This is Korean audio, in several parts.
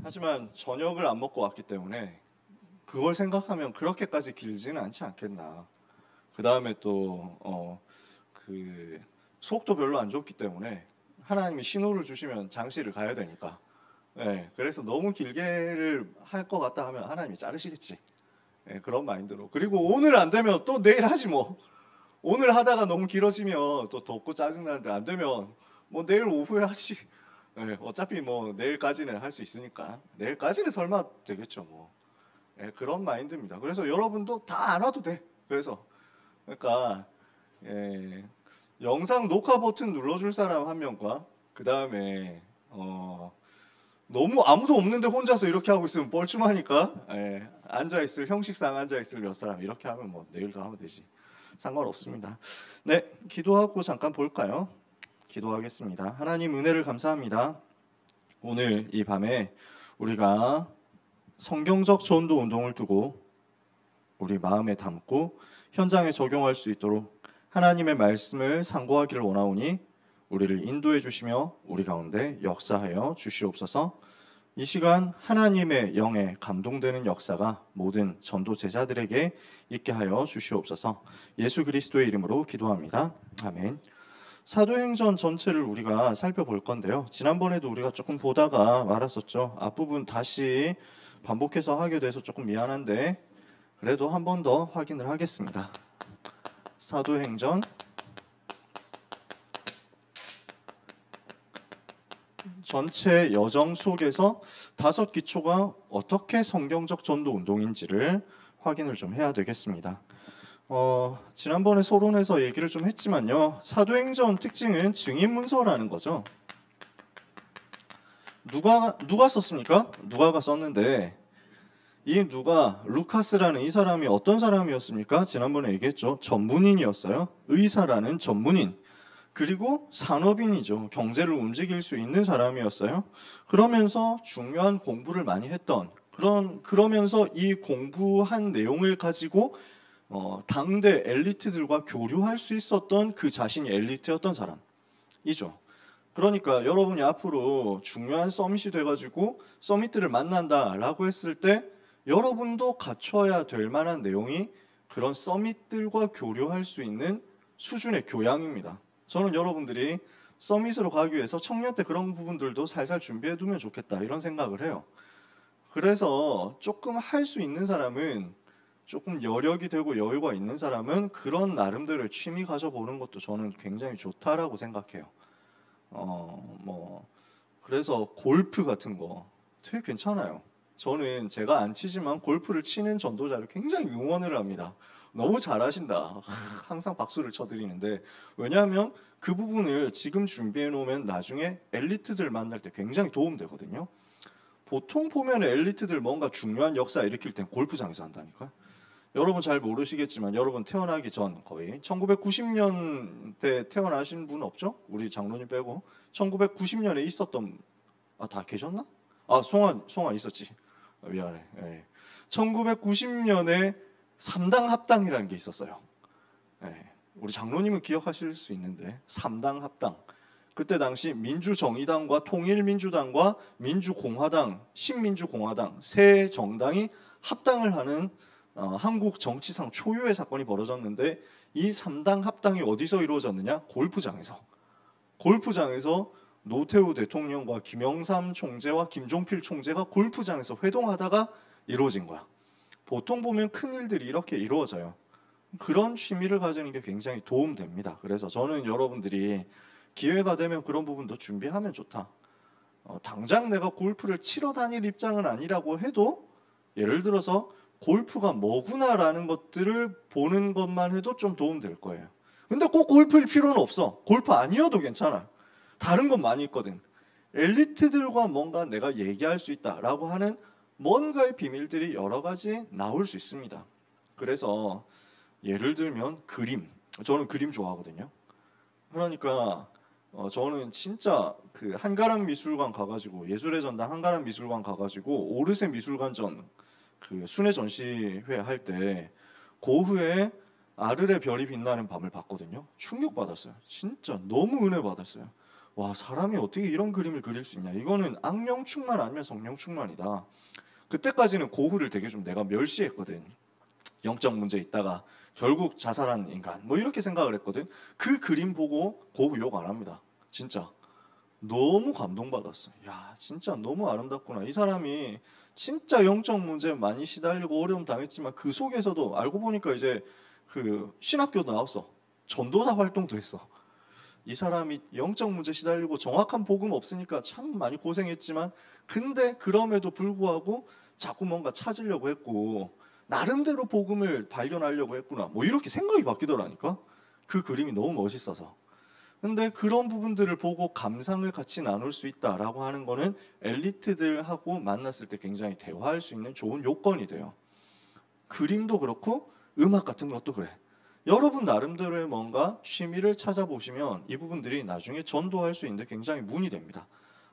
하지만 저녁을 안 먹고 왔기 때문에 그걸 생각하면 그렇게까지 길지는 않지 않겠나. 그 다음에 또 그 속도 별로 안 좋기 때문에 하나님이 신호를 주시면 장시를 가야 되니까. 네, 그래서 너무 길게를 할 것 같다 하면 하나님이 자르시겠지. 네, 그런 마인드로. 그리고 오늘 안 되면 또 내일 하지 뭐. 오늘 하다가 너무 길어지면 또 덥고 짜증나는데 안 되면 뭐 내일 오후에 하시. 네, 어차피 뭐 내일까지는 할 수 있으니까 내일까지는 설마 되겠죠 뭐. 네, 그런 마인드입니다. 그래서 여러분도 다 안 와도 돼. 그래서 그러니까 영상 녹화 버튼 눌러줄 사람 한 명과 그 다음에 너무 아무도 없는데 혼자서 이렇게 하고 있으면 뻘쭘하니까 앉아있을 형식상 앉아있을 몇 사람 이렇게 하면 뭐 내일도 하면 되지. 상관없습니다. 네, 기도하고 잠깐 볼까요? 기도하겠습니다. 하나님 은혜를 감사합니다. 오늘 이 밤에 우리가 성경적 전도 운동을 두고 우리 마음에 담고 현장에 적용할 수 있도록 하나님의 말씀을 상고하기를 원하오니 우리를 인도해 주시며 우리 가운데 역사하여 주시옵소서. 이 시간 하나님의 영에 감동되는 역사가 모든 전도 제자들에게 있게 하여 주시옵소서. 예수 그리스도의 이름으로 기도합니다. 아멘. 사도행전 전체를 우리가 살펴볼 건데요. 지난번에도 우리가 조금 보다가 말았었죠. 앞부분 다시 반복해서 하게 돼서 조금 미안한데 그래도 한 번 더 확인을 하겠습니다. 사도행전 전체 여정 속에서 5 기초가 어떻게 성경적 전도 운동인지를 확인을 좀 해야 되겠습니다. 지난번에 서론에서 얘기를 좀 했지만요. 사도행전 특징은 증인 문서라는 거죠. 누가 썼습니까? 누가가 썼는데 이 누가 루카스라는 이 사람이 어떤 사람이었습니까? 지난번에 얘기했죠. 전문인이었어요. 의사라는 전문인. 그리고 산업인이죠. 경제를 움직일 수 있는 사람이었어요. 그러면서 중요한 공부를 많이 했던 그러면서 이 공부한 내용을 가지고 당대 엘리트들과 교류할 수 있었던 그 자신이 엘리트였던 사람이죠. 그러니까 여러분이 앞으로 중요한 서밋이 돼가지고 서밋들을 만난다라고 했을 때 여러분도 갖춰야 될 만한 내용이 그런 서밋들과 교류할 수 있는 수준의 교양입니다. 저는 여러분들이 서밋으로 가기 위해서 청년 때 그런 부분들도 살살 준비해 두면 좋겠다 이런 생각을 해요. 그래서 조금 할 수 있는 사람은 조금 여력이 되고 여유가 있는 사람은 그런 나름대로의 취미 가져보는 것도 저는 굉장히 좋다라고 생각해요. 그래서 골프 같은 거 되게 괜찮아요. 저는 제가 안 치지만 골프를 치는 전도자를 굉장히 응원을 합니다. 너무 잘하신다. 항상 박수를 쳐드리는데 왜냐하면 그 부분을 지금 준비해 놓으면 나중에 엘리트들 만날 때 굉장히 도움되거든요. 보통 보면 엘리트들 뭔가 중요한 역사 일으킬 땐 골프장에서 한다니까. 여러분 잘 모르시겠지만 여러분 태어나기 전 거의 1990년대 태어나신 분 없죠? 우리 장로님 빼고 1990년에 있었던 다 계셨나? 송환 있었지. 미안해. 1990년에 3당 합당이라는 게 있었어요. 우리 장로님은 기억하실 수 있는데 3당 합당. 그때 당시 민주정의당과 통일민주당과 민주공화당, 신민주공화당 세 정당이 합당을 하는 한국 정치상 초유의 사건이 벌어졌는데 이 3당 합당이 어디서 이루어졌느냐? 골프장에서 노태우 대통령과 김영삼 총재와 김종필 총재가 골프장에서 회동하다가 이루어진 거야. 보통 보면 큰 일들이 이렇게 이루어져요. 그런 취미를 가지는 게 굉장히 도움됩니다. 그래서 저는 여러분들이 기회가 되면 그런 부분도 준비하면 좋다. 당장 내가 골프를 치러 다닐 입장은 아니라고 해도 예를 들어서 골프가 뭐구나라는 것들을 보는 것만 해도 좀 도움될 거예요. 근데 꼭 골프일 필요는 없어. 골프 아니어도 괜찮아. 다른 건 많이 있거든. 엘리트들과 뭔가 내가 얘기할 수 있다라고 하는 뭔가의 비밀들이 여러 가지 나올 수 있습니다. 그래서 예를 들면 그림. 저는 그림 좋아하거든요. 그러니까 저는 진짜 그 한가람 미술관 가가지고 예술의 전당 한가람 미술관 가가지고 오르세 미술관전 그 순회 전시회 할 때 그 후에 아르레 별이 빛나는 밤을 봤거든요. 충격받았어요. 진짜 너무 은혜 받았어요. 와, 사람이 어떻게 이런 그림을 그릴 수 있냐. 이거는 악령 충만 아니면 성령 충만이다. 그때까지는 고흐를 되게 좀 내가 멸시했거든. 영적 문제 있다가 결국 자살한 인간 뭐 이렇게 생각을 했거든. 그 그림 보고 고흐 욕 안 합니다. 진짜 너무 감동받았어. 야, 진짜 너무 아름답구나. 이 사람이 진짜 영적 문제 많이 시달리고 어려움 당했지만 그 속에서도 알고 보니까 이제 그 신학교 나왔어. 전도사 활동도 했어. 이 사람이 영적 문제 시달리고 정확한 복음 없으니까 참 많이 고생했지만 근데 그럼에도 불구하고 자꾸 뭔가 찾으려고 했고 나름대로 복음을 발견하려고 했구나. 뭐 이렇게 생각이 바뀌더라니까. 그 그림이 너무 멋있어서. 근데 그런 부분들을 보고 감상을 같이 나눌 수 있다라고 하는 거는 엘리트들하고 만났을 때 굉장히 대화할 수 있는 좋은 요건이 돼요. 그림도 그렇고 음악 같은 것도 그래. 여러분 나름대로의 뭔가 취미를 찾아보시면 이 부분들이 나중에 전도할 수 있는데 굉장히 문이 됩니다.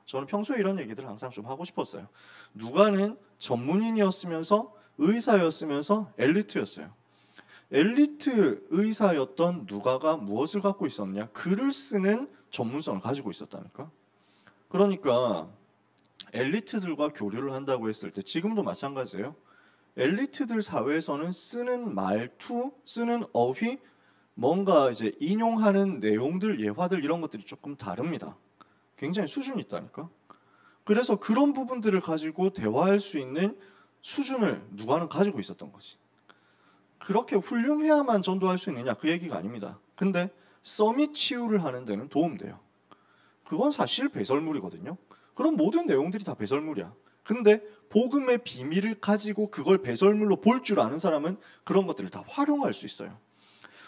저는 평소에 이런 얘기들을 항상 좀 하고 싶었어요. 누가는 전문인이었으면서 의사였으면서 엘리트였어요. 엘리트 의사였던 누가가 무엇을 갖고 있었냐? 글을 쓰는 전문성을 가지고 있었다니까. 그러니까 엘리트들과 교류를 한다고 했을 때 지금도 마찬가지예요. 엘리트들 사회에서는 쓰는 말투, 쓰는 어휘, 뭔가 이제 인용하는 내용들, 예화들 이런 것들이 조금 다릅니다. 굉장히 수준이 있다니까. 그래서 그런 부분들을 가지고 대화할 수 있는 수준을 누가는 가지고 있었던 거지. 그렇게 훌륭해야만 전도할 수 있느냐 그 얘기가 아닙니다. 근데 서밋 치유를 하는 데는 도움돼요. 그건 사실 배설물이거든요. 그럼 모든 내용들이 다 배설물이야. 근데 복음의 비밀을 가지고 그걸 배설물로 볼 줄 아는 사람은 그런 것들을 다 활용할 수 있어요.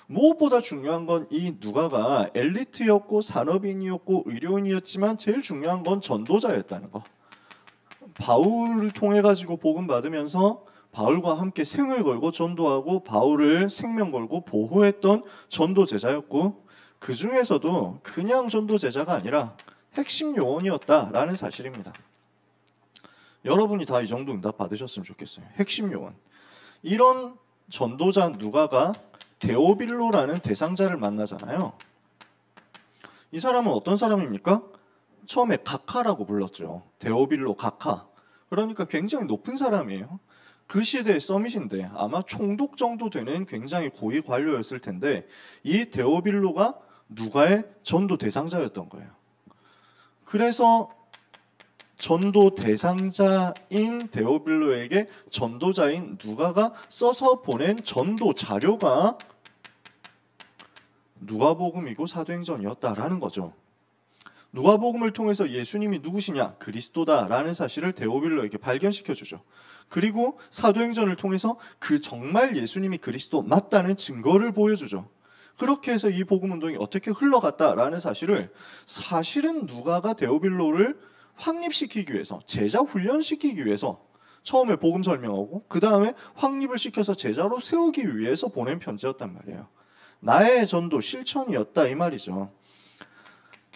무엇보다 중요한 건 이 누가가 엘리트였고 산업인이었고 의료인이었지만 제일 중요한 건 전도자였다는 거. 바울을 통해 가지고 복음 받으면서 바울과 함께 생을 걸고 전도하고 바울을 생명 걸고 보호했던 전도 제자였고 그 중에서도 그냥 전도 제자가 아니라 핵심 요원이었다라는 사실입니다. 여러분이 다 이 정도 응답 받으셨으면 좋겠어요. 핵심 요원. 이런 전도자 누가가 데오빌로라는 대상자를 만나잖아요. 이 사람은 어떤 사람입니까? 처음에 각하라고 불렀죠. 데오빌로 각하. 그러니까 굉장히 높은 사람이에요. 그 시대의 서밋인데 아마 총독 정도 되는 굉장히 고위 관료였을 텐데 이 데오빌로가 누가의 전도 대상자였던 거예요. 그래서 전도 대상자인 데오빌로에게 전도자인 누가가 써서 보낸 전도 자료가 누가복음이고 사도행전이었다라는 거죠. 누가복음을 통해서 예수님이 누구시냐? 그리스도다라는 사실을 데오빌로에게 발견시켜주죠. 그리고 사도행전을 통해서 그 정말 예수님이 그리스도 맞다는 증거를 보여주죠. 그렇게 해서 이 복음운동이 어떻게 흘러갔다라는 사실을 사실은 누가가 데오빌로를 확립시키기 위해서 제자 훈련시키기 위해서 처음에 복음 설명하고 그 다음에 확립을 시켜서 제자로 세우기 위해서 보낸 편지였단 말이에요. 나의 전도 실천이었다 이 말이죠.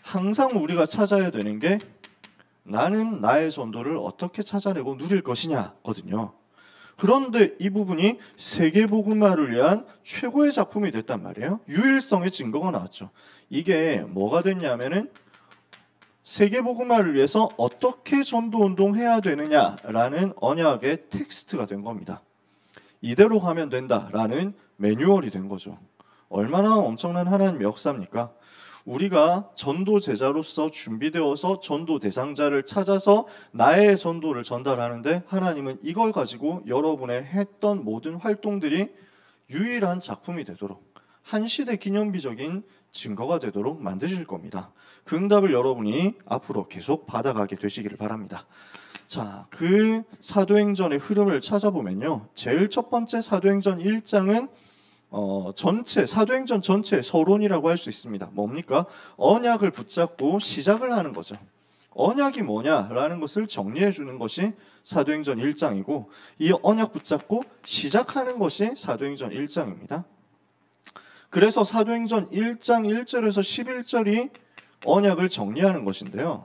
항상 우리가 찾아야 되는 게 나는 나의 전도를 어떻게 찾아내고 누릴 것이냐거든요. 그런데 이 부분이 세계복음화를 위한 최고의 작품이 됐단 말이에요. 유일성의 증거가 나왔죠. 이게 뭐가 됐냐면은 세계복음화를 위해서 어떻게 전도운동해야 되느냐라는 언약의 텍스트가 된 겁니다. 이대로 가면 된다라는 매뉴얼이 된 거죠. 얼마나 엄청난 하나님의 역사입니까? 우리가 전도 제자로서 준비되어서 전도 대상자를 찾아서 나의 전도를 전달하는데 하나님은 이걸 가지고 여러분의 했던 모든 활동들이 유일한 작품이 되도록 한 시대 기념비적인 증거가 되도록 만드실 겁니다. 그 응답을 여러분이 앞으로 계속 받아가게 되시기를 바랍니다. 자, 그 사도행전의 흐름을 찾아보면요. 제일 첫 번째 사도행전 1장은 사도행전 전체의 서론이라고 할 수 있습니다. 뭡니까? 언약을 붙잡고 시작을 하는 거죠. 언약이 뭐냐라는 것을 정리해 주는 것이 사도행전 1장이고 이 언약 붙잡고 시작하는 것이 사도행전 1장입니다. 그래서 사도행전 1장 1절에서 11절이 언약을 정리하는 것인데요.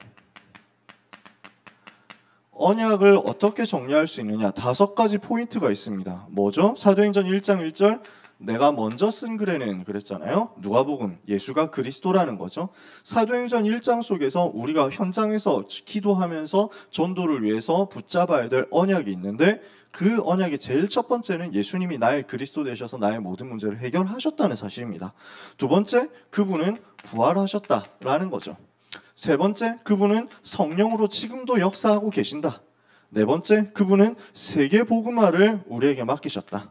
언약을 어떻게 정리할 수 있느냐? 5가지 포인트가 있습니다. 뭐죠? 사도행전 1장 1절 내가 먼저 쓴 글에는 그랬잖아요. 누가복음, 예수가 그리스도라는 거죠. 사도행전 1장 속에서 우리가 현장에서 기도하면서 전도를 위해서 붙잡아야 될 언약이 있는데 그 언약의 제일 첫 번째는 예수님이 나의 그리스도 되셔서 나의 모든 문제를 해결하셨다는 사실입니다. 두 번째, 그분은 부활하셨다라는 거죠. 세 번째, 그분은 성령으로 지금도 역사하고 계신다. 네 번째, 그분은 세계 복음화를 우리에게 맡기셨다.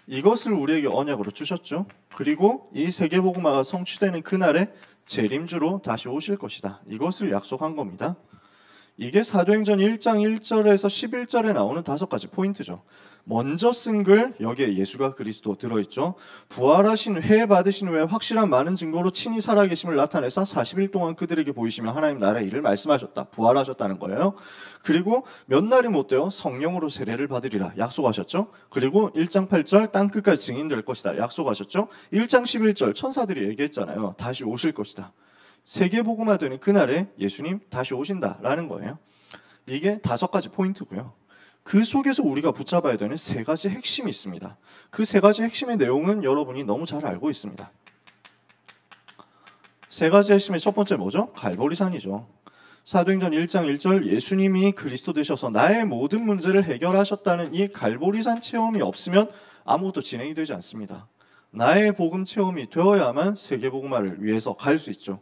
이것을 우리에게 언약으로 주셨죠. 그리고 이 세계 복음화가 성취되는 그날에 재림주로 다시 오실 것이다. 이것을 약속한 겁니다. 이게 사도행전 1장 1절에서 11절에 나오는 5가지 포인트죠. 먼저 쓴 글, 여기에 예수가 그리스도 들어있죠. 부활하신 회 받으신 후에 확실한 많은 증거로 친히 살아계심을 나타내사 40일 동안 그들에게 보이시며 하나님 나라의 일을 말씀하셨다. 부활하셨다는 거예요. 그리고 몇 날이 못 되어 성령으로 세례를 받으리라 약속하셨죠. 그리고 1장 8절 땅끝까지 증인될 것이다 약속하셨죠. 1장 11절 천사들이 얘기했잖아요. 다시 오실 것이다. 세계복음화 되는 그날에 예수님 다시 오신다라는 거예요. 이게 5가지 포인트고요. 그 속에서 우리가 붙잡아야 되는 3가지 핵심이 있습니다. 그 3가지 핵심의 내용은 여러분이 너무 잘 알고 있습니다. 3가지 핵심의 첫 번째 뭐죠? 갈보리산이죠. 사도행전 1장 1절 예수님이 그리스도 되셔서 나의 모든 문제를 해결하셨다는 이 갈보리산 체험이 없으면 아무것도 진행이 되지 않습니다. 나의 복음 체험이 되어야만 세계복음화를 위해서 갈 수 있죠.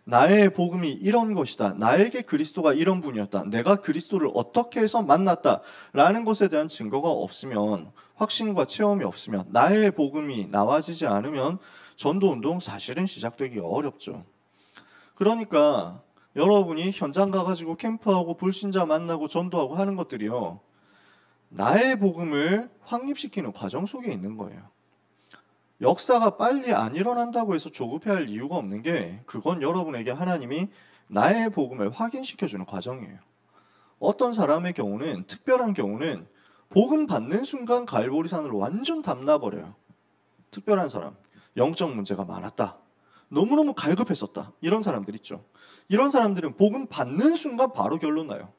나의 복음이 이런 것이다. 나에게 그리스도가 이런 분이었다. 내가 그리스도를 어떻게 해서 만났다라는 것에 대한 증거가 없으면, 확신과 체험이 없으면, 나의 복음이 나와지지 않으면 전도운동 사실은 시작되기가 어렵죠. 그러니까 여러분이 현장 가가지고 캠프하고 불신자 만나고 전도하고 하는 것들이요, 나의 복음을 확립시키는 과정 속에 있는 거예요. 역사가 빨리 안 일어난다고 해서 조급해할 이유가 없는 게, 그건 여러분에게 하나님이 나의 복음을 확인시켜주는 과정이에요. 어떤 사람의 경우는, 특별한 경우는 복음 받는 순간 갈보리산으로 완전 담나버려요. 특별한 사람, 영적 문제가 많았다, 너무너무 갈급했었다, 이런 사람들 있죠. 이런 사람들은 복음 받는 순간 바로 결론 나요.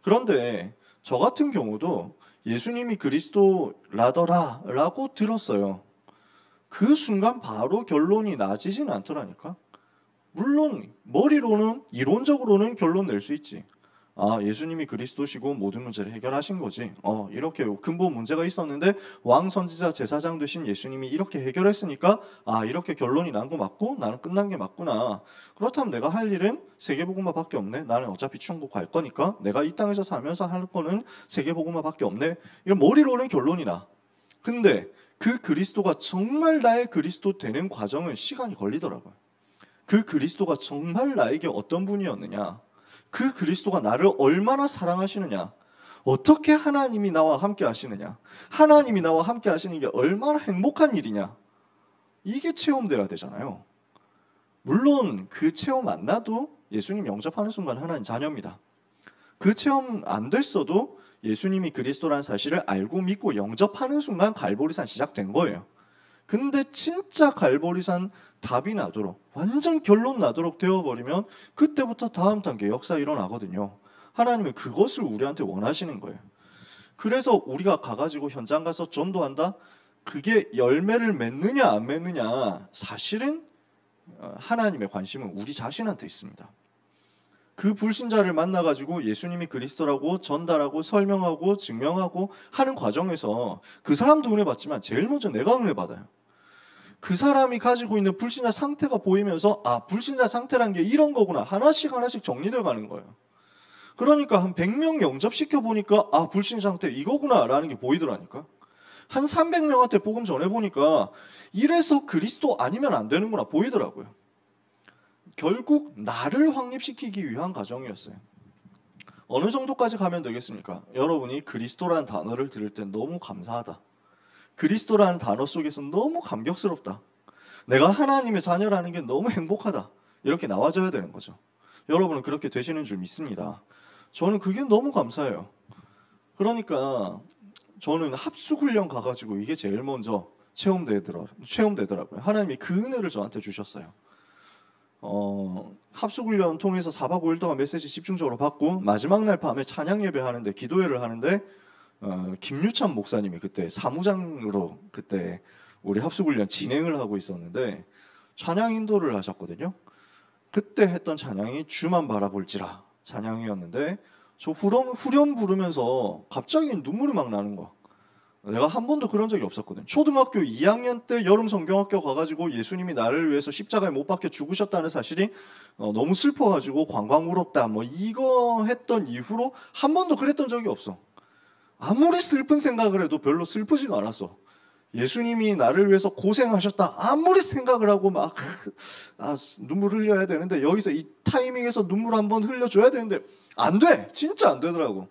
그런데 저 같은 경우도 예수님이 그리스도라더라 라고 들었어요. 그 순간 바로 결론이 나지진 않더라니까. 물론 머리로는, 이론적으로는 결론 낼 수 있지. 아, 예수님이 그리스도시고 모든 문제를 해결하신 거지. 이렇게 근본 문제가 있었는데 왕, 선지자, 제사장 되신 예수님이 이렇게 해결했으니까 아, 이렇게 결론이 난 거 맞고 나는 끝난 게 맞구나. 그렇다면 내가 할 일은 세계복음화밖에 없네. 나는 어차피 천국 갈 거니까 내가 이 땅에서 살면서 할 거는 세계복음화밖에 없네. 이런 머리로는 결론이 나. 근데 그 그리스도가 정말 나의 그리스도 되는 과정은 시간이 걸리더라고요. 그 그리스도가 정말 나에게 어떤 분이었느냐, 그 그리스도가 나를 얼마나 사랑하시느냐, 어떻게 하나님이 나와 함께 하시느냐, 하나님이 나와 함께 하시는 게 얼마나 행복한 일이냐, 이게 체험돼야 되잖아요. 물론 그 체험 안 나도 예수님 영접하는 순간 하나님 자녀입니다. 그 체험 안 됐어도 예수님이 그리스도라는 사실을 알고 믿고 영접하는 순간 갈보리산 시작된 거예요. 근데 진짜 갈보리산 답이 나도록, 완전 결론 나도록 되어버리면 그때부터 다음 단계 역사 일어나거든요. 하나님은 그것을 우리한테 원하시는 거예요. 그래서 우리가 가가지고 현장 가서 전도한다? 그게 열매를 맺느냐 안 맺느냐, 사실은 하나님의 관심은 우리 자신한테 있습니다. 그 불신자를 만나가지고 예수님이 그리스도라고 전달하고 설명하고 증명하고 하는 과정에서 그 사람도 은혜 받지만 제일 먼저 내가 은혜 받아요. 그 사람이 가지고 있는 불신자 상태가 보이면서 아, 불신자 상태란 게 이런 거구나, 하나씩 하나씩 정리되어 가는 거예요. 그러니까 한 100명 영접시켜 보니까 아, 불신자 상태 이거구나 라는 게 보이더라니까. 한 300명한테 복음 전해보니까 이래서 그리스도 아니면 안 되는구나 보이더라고요. 결국 나를 확립시키기 위한 과정이었어요. 어느 정도까지 가면 되겠습니까? 여러분이 그리스도라는 단어를 들을 때 너무 감사하다, 그리스도라는 단어 속에서 너무 감격스럽다, 내가 하나님의 자녀라는 게 너무 행복하다, 이렇게 나와줘야 되는 거죠. 여러분은 그렇게 되시는 줄 믿습니다. 저는 그게 너무 감사해요. 그러니까 저는 합숙훈련 가가지고 이게 제일 먼저 체험되더라고요. 하나님이 그 은혜를 저한테 주셨어요. 합숙훈련 통해서 4박 5일 동안 메시지 집중적으로 받고 마지막 날 밤에 찬양 예배 하는데, 기도회를 하는데 김유찬 목사님이 그때 사무장으로 그때 우리 합숙훈련 진행을 하고 있었는데 찬양 인도를 하셨거든요. 그때 했던 찬양이 주만 바라볼지라 찬양이었는데 저 후렴 부르면서 갑자기 눈물이 막 나는 거야. 내가 한 번도 그런 적이 없었거든. 초등학교 2학년 때 여름 성경학교 가가지고 예수님이 나를 위해서 십자가에 못 박혀 죽으셨다는 사실이 너무 슬퍼가지고 광광 울었다 뭐 이거 했던 이후로 한 번도 그랬던 적이 없어. 아무리 슬픈 생각을 해도 별로 슬프지가 않았어. 예수님이 나를 위해서 고생하셨다 아무리 생각을 하고 막 눈물 흘려야 되는데 여기서 이 타이밍에서 눈물 한번 흘려줘야 되는데 안 돼. 진짜 안 되더라고.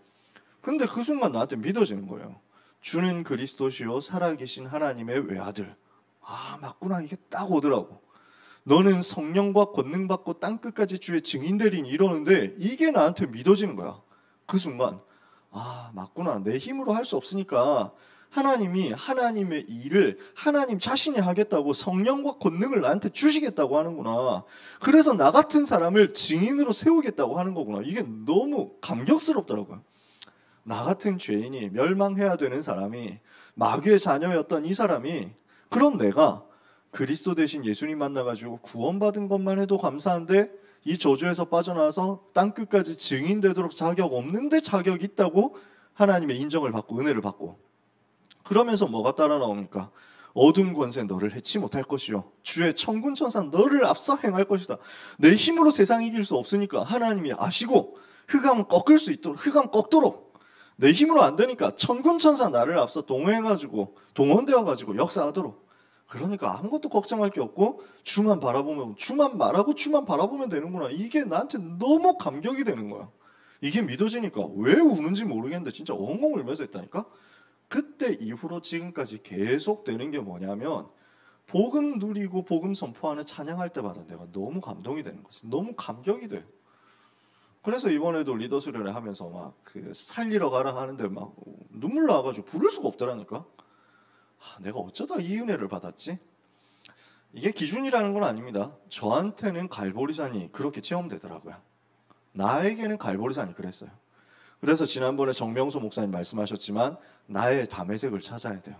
근데 그 순간 나한테 믿어지는 거예요. 주는 그리스도시요 살아계신 하나님의 외아들. 아 맞구나. 이게 딱 오더라고. 너는 성령과 권능 받고 땅끝까지 주의 증인 되리니 이러는데 이게 나한테 믿어지는 거야. 그 순간 아 맞구나. 내 힘으로 할 수 없으니까 하나님이 하나님의 일을 하나님 자신이 하겠다고 성령과 권능을 나한테 주시겠다고 하는구나. 그래서 나 같은 사람을 증인으로 세우겠다고 하는 거구나. 이게 너무 감격스럽더라고요. 나 같은 죄인이 멸망해야 되는 사람이 마귀의 자녀였던 이 사람이 그런 내가 그리스도 대신 예수님 만나가지고 구원받은 것만 해도 감사한데 이 저주에서 빠져나와서 땅끝까지 증인되도록 자격 없는데 자격 있다고 하나님의 인정을 받고 은혜를 받고 그러면서 뭐가 따라 나옵니까? 어둠 권세 너를 해치 못할 것이요 주의 천군 천사 너를 앞서 행할 것이다. 내 힘으로 세상 이길 수 없으니까 하나님이 아시고 흑암 꺾을 수 있도록 흑암 꺾도록 내 힘으로 안 되니까 천군 천사 나를 앞서 동행해가지고 동원되어가지고 역사하도록 그러니까 아무것도 걱정할 게 없고 주만 바라보면 주만 말하고 주만 바라보면 되는구나. 이게 나한테 너무 감격이 되는 거야. 이게 믿어지니까 왜 우는지 모르겠는데 진짜 엉엉 울면서 했다니까. 그때 이후로 지금까지 계속 되는 게 뭐냐면 복음 누리고 복음 선포하는 찬양할 때마다 내가 너무 감동이 되는 거지. 너무 감격이 돼. 그래서 이번에도 리더 수련회 하면서 막 그 살리러 가라 하는데 막 눈물 나와가지고 부를 수가 없더라니까. 내가 어쩌다 이 은혜를 받았지? 이게 기준이라는 건 아닙니다. 저한테는 갈보리산이 그렇게 체험되더라고요. 나에게는 갈보리산이 그랬어요. 그래서 지난번에 정명수 목사님 말씀하셨지만 나의 다메섹을 찾아야 돼요.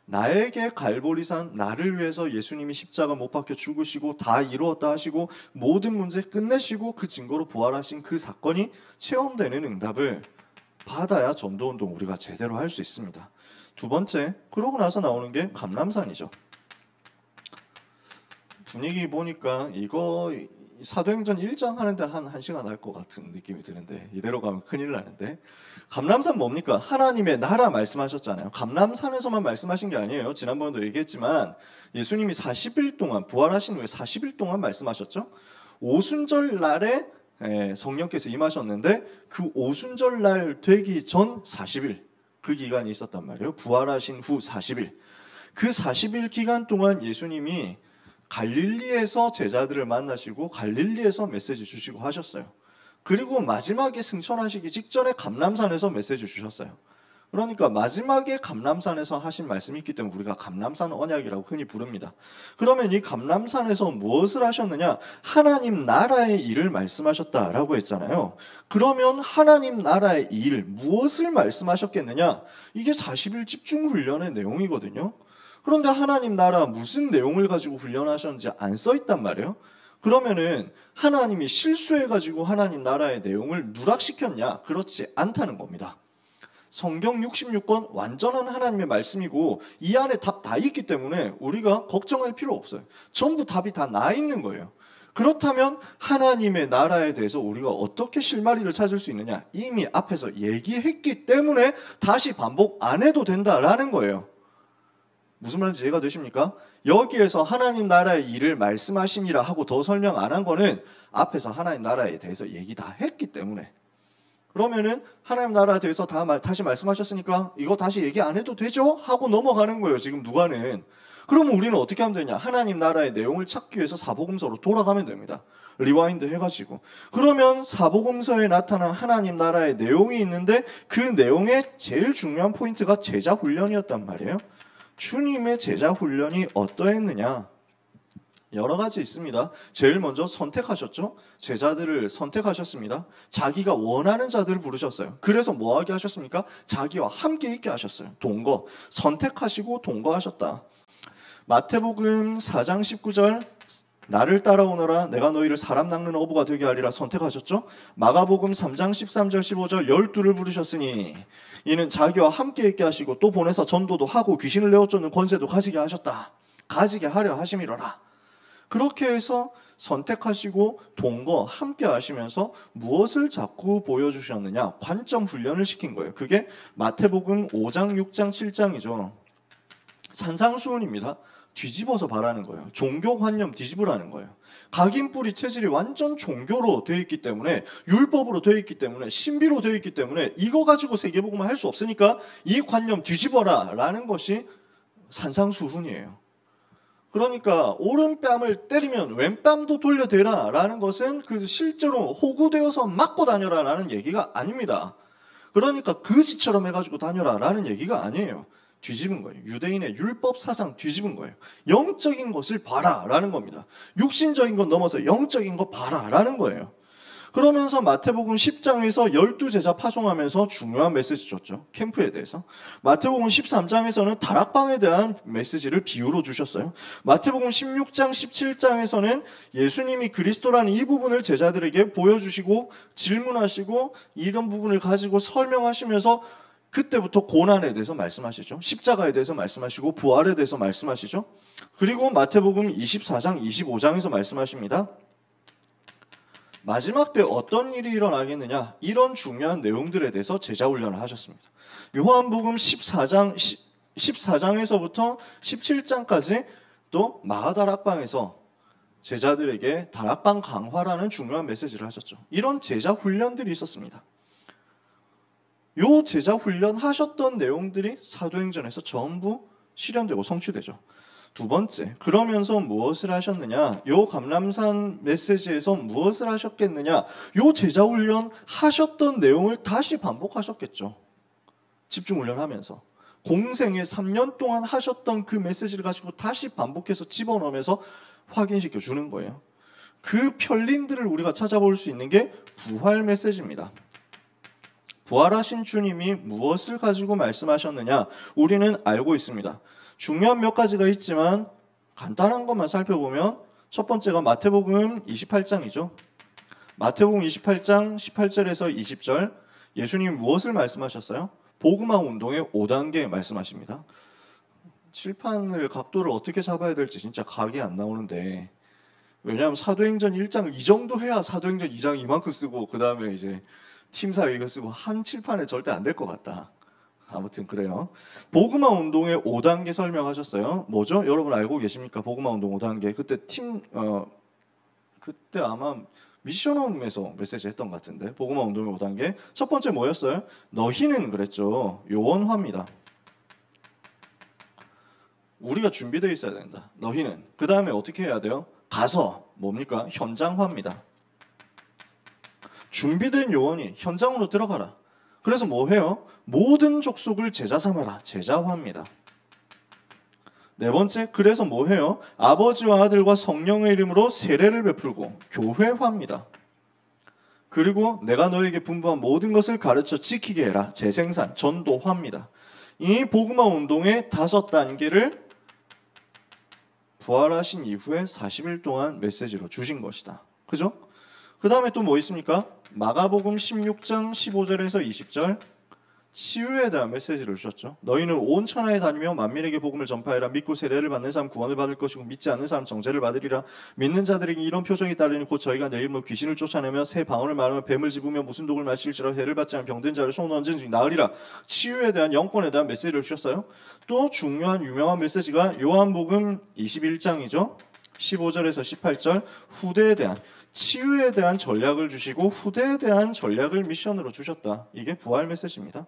나에게 갈보리산 나를 위해서 예수님이 십자가 못 박혀 죽으시고 다 이루었다 하시고 모든 문제 끝내시고 그 증거로 부활하신 그 사건이 체험되는 응답을 받아야 전도운동 우리가 제대로 할 수 있습니다. 두 번째, 그러고 나서 나오는 게 감람산이죠. 분위기 보니까 이거 사도행전 1장 하는데 한 1시간 할 것 같은 느낌이 드는데 이대로 가면 큰일 나는데 감람산 뭡니까? 하나님의 나라 말씀하셨잖아요. 감람산에서만 말씀하신 게 아니에요. 지난번에도 얘기했지만 예수님이 40일 동안 부활하신 후에 40일 동안 말씀하셨죠. 오순절 날에 성령께서 임하셨는데 그 오순절 날 되기 전 40일 그 기간이 있었단 말이에요. 부활하신 후 40일 그 40일 기간 동안 예수님이 갈릴리에서 제자들을 만나시고 갈릴리에서 메시지 주시고 하셨어요. 그리고 마지막에 승천하시기 직전에 감람산에서 메시지 주셨어요. 그러니까 마지막에 감람산에서 하신 말씀이 있기 때문에 우리가 감람산 언약이라고 흔히 부릅니다. 그러면 이 감람산에서 무엇을 하셨느냐? 하나님 나라의 일을 말씀하셨다라고 했잖아요. 그러면 하나님 나라의 일, 무엇을 말씀하셨겠느냐? 이게 40일 집중훈련의 내용이거든요. 그런데 하나님 나라 무슨 내용을 가지고 훈련하셨는지 안 써있단 말이에요. 그러면은 하나님이 실수해가지고 하나님 나라의 내용을 누락시켰냐? 그렇지 않다는 겁니다. 성경 66권 완전한 하나님의 말씀이고 이 안에 답 다 있기 때문에 우리가 걱정할 필요 없어요. 전부 답이 다 나 있는 거예요. 그렇다면 하나님의 나라에 대해서 우리가 어떻게 실마리를 찾을 수 있느냐? 이미 앞에서 얘기했기 때문에 다시 반복 안 해도 된다라는 거예요. 무슨 말인지 이해가 되십니까? 여기에서 하나님 나라의 일을 말씀하시니라 하고 더 설명 안 한 거는 앞에서 하나님 나라에 대해서 얘기 다 했기 때문에. 그러면은 하나님 나라에 대해서 다시 말씀하셨으니까 이거 다시 얘기 안 해도 되죠? 하고 넘어가는 거예요. 지금 누가는. 그러면 우리는 어떻게 하면 되냐? 하나님 나라의 내용을 찾기 위해서 사복음서로 돌아가면 됩니다. 리와인드 해가지고. 그러면 사복음서에 나타난 하나님 나라의 내용이 있는데 그 내용의 제일 중요한 포인트가 제자 훈련이었단 말이에요. 주님의 제자 훈련이 어떠했느냐? 여러 가지 있습니다. 제일 먼저 선택하셨죠. 제자들을 선택하셨습니다. 자기가 원하는 자들을 부르셨어요. 그래서 뭐 하게 하셨습니까? 자기와 함께 있게 하셨어요. 동거. 선택하시고 동거하셨다. 마태복음 4장 19절 나를 따라오너라 내가 너희를 사람 낚는 어부가 되게 하리라 선택하셨죠. 마가복음 3장 13절 15절 12를 부르셨으니 이는 자기와 함께 있게 하시고 또 보내서 전도도 하고 귀신을 내어쫓는 권세도 가지게 하셨다. 가지게 하려 하심이로라. 그렇게 해서 선택하시고 동거 함께 하시면서 무엇을 자꾸 보여주셨느냐? 관점 훈련을 시킨 거예요. 그게 마태복음 5장 6장 7장이죠. 산상수훈입니다. 뒤집어서 바라는 거예요. 종교관념 뒤집으라는 거예요. 각인뿌리 체질이 완전 종교로 되어 있기 때문에 율법으로 되어 있기 때문에 신비로 되어 있기 때문에 이거 가지고 세계복음을 할 수 없으니까 이 관념 뒤집어라 라는 것이 산상수훈이에요. 그러니까 오른뺨을 때리면 왼뺨도 돌려대라 라는 것은 그 실제로 호구되어서 맞고 다녀라 라는 얘기가 아닙니다. 그러니까 그지처럼 해가지고 다녀라 라는 얘기가 아니에요. 뒤집은 거예요. 유대인의 율법 사상 뒤집은 거예요. 영적인 것을 봐라 라는 겁니다. 육신적인 건 넘어서 영적인 거 봐라 라는 거예요. 그러면서 마태복음 10장에서 12제자 파송하면서 중요한 메시지 줬죠. 캠프에 대해서. 마태복음 13장에서는 다락방에 대한 메시지를 비유로 주셨어요. 마태복음 16장 17장에서는 예수님이 그리스도라는 이 부분을 제자들에게 보여주시고 질문하시고 이런 부분을 가지고 설명하시면서 그때부터 고난에 대해서 말씀하시죠. 십자가에 대해서 말씀하시고 부활에 대해서 말씀하시죠. 그리고 마태복음 24장 25장에서 말씀하십니다. 마지막 때 어떤 일이 일어나겠느냐 이런 중요한 내용들에 대해서 제자 훈련을 하셨습니다. 요한복음 14장에서부터 17장까지 또 마가다락방에서 제자들에게 다락방 강화라는 중요한 메시지를 하셨죠. 이런 제자 훈련들이 있었습니다. 요 제자 훈련 하셨던 내용들이 사도행전에서 전부 실현되고 성취되죠. 두 번째, 그러면서 무엇을 하셨느냐? 요 감람산 메시지에서 무엇을 하셨겠느냐? 요 제자 훈련 하셨던 내용을 다시 반복하셨겠죠. 집중 훈련하면서. 공생에 3년 동안 하셨던 그 메시지를 가지고 다시 반복해서 집어넣으면서 확인시켜 주는 거예요. 그 편린들을 우리가 찾아볼 수 있는 게 부활 메시지입니다. 부활하신 주님이 무엇을 가지고 말씀하셨느냐? 우리는 알고 있습니다. 중요한 몇 가지가 있지만 간단한 것만 살펴보면 첫 번째가 마태복음 28장이죠. 마태복음 28장 18절에서 20절 예수님이 무엇을 말씀하셨어요? 복음화 운동의 5단계 말씀하십니다. 칠판을 각도를 어떻게 잡아야 될지 진짜 각이 안 나오는데 왜냐하면 사도행전 1장을 이 정도 해야 사도행전 2장 이만큼 쓰고 그 다음에 이제 팀사 이거 쓰고 한 칠판에 절대 안 될 것 같다. 아무튼 그래요. 복음화 운동의 5단계 설명하셨어요. 뭐죠? 여러분 알고 계십니까? 복음화 운동 5단계. 그때 그때 아마 미션홈에서 메시지 했던 것 같은데. 복음화 운동의 5단계. 첫 번째 뭐였어요? 너희는 그랬죠. 요원화입니다. 우리가 준비되어 있어야 된다. 너희는. 그 다음에 어떻게 해야 돼요? 가서 뭡니까? 현장화입니다. 준비된 요원이 현장으로 들어가라. 그래서 뭐 해요? 모든 족속을 제자 삼아라. 제자화입니다. 네 번째, 그래서 뭐 해요? 아버지와 아들과 성령의 이름으로 세례를 베풀고 교회화입니다. 그리고 내가 너에게 분부한 모든 것을 가르쳐 지키게 해라. 재생산, 전도화입니다. 이 복음화 운동의 5단계를 부활하신 이후에 40일 동안 메시지로 주신 것이다. 그죠? 그 다음에 또 뭐 있습니까? 마가복음 16장 15절에서 20절 치유에 대한 메시지를 주셨죠. 너희는 온 천하에 다니며 만민에게 복음을 전파해라. 믿고 세례를 받는 사람 구원을 받을 것이고 믿지 않는 사람 정죄를 받으리라. 믿는 자들에게 이런 표정이 따르니 곧 저희가 내 이름으로 귀신을 쫓아내며 새 방언을 말하며 뱀을 집으며 무슨 독을 마실지라 해를 받지 않은 병든 자를 손 얹은 나으리라. 치유에 대한 영권에 대한 메시지를 주셨어요. 또 중요한 유명한 메시지가 요한복음 21장이죠. 15절에서 18절 후대에 대한 치유에 대한 전략을 주시고 후대에 대한 전략을 미션으로 주셨다. 이게 부활 메시지입니다.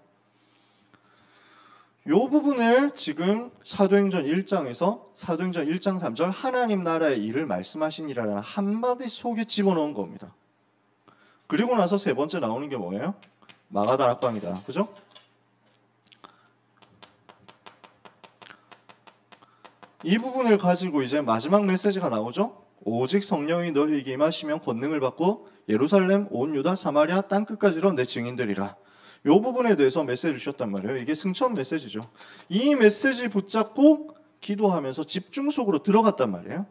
이 부분을 지금 사도행전 1장에서 사도행전 1장 3절 하나님 나라의 일을 말씀하시니라라는 한마디 속에 집어넣은 겁니다. 그리고 나서 세 번째 나오는 게 뭐예요? 마가다락방이다. 그죠? 이 부분을 가지고 이제 마지막 메시지가 나오죠. 오직 성령이 너희에게 임하시면 권능을 받고 예루살렘, 온 유다, 사마리아 땅끝까지로 내 증인들이라. 이 부분에 대해서 메시지를 주셨단 말이에요. 이게 승천 메시지죠. 이 메시지 붙잡고 기도하면서 집중 속으로 들어갔단 말이에요.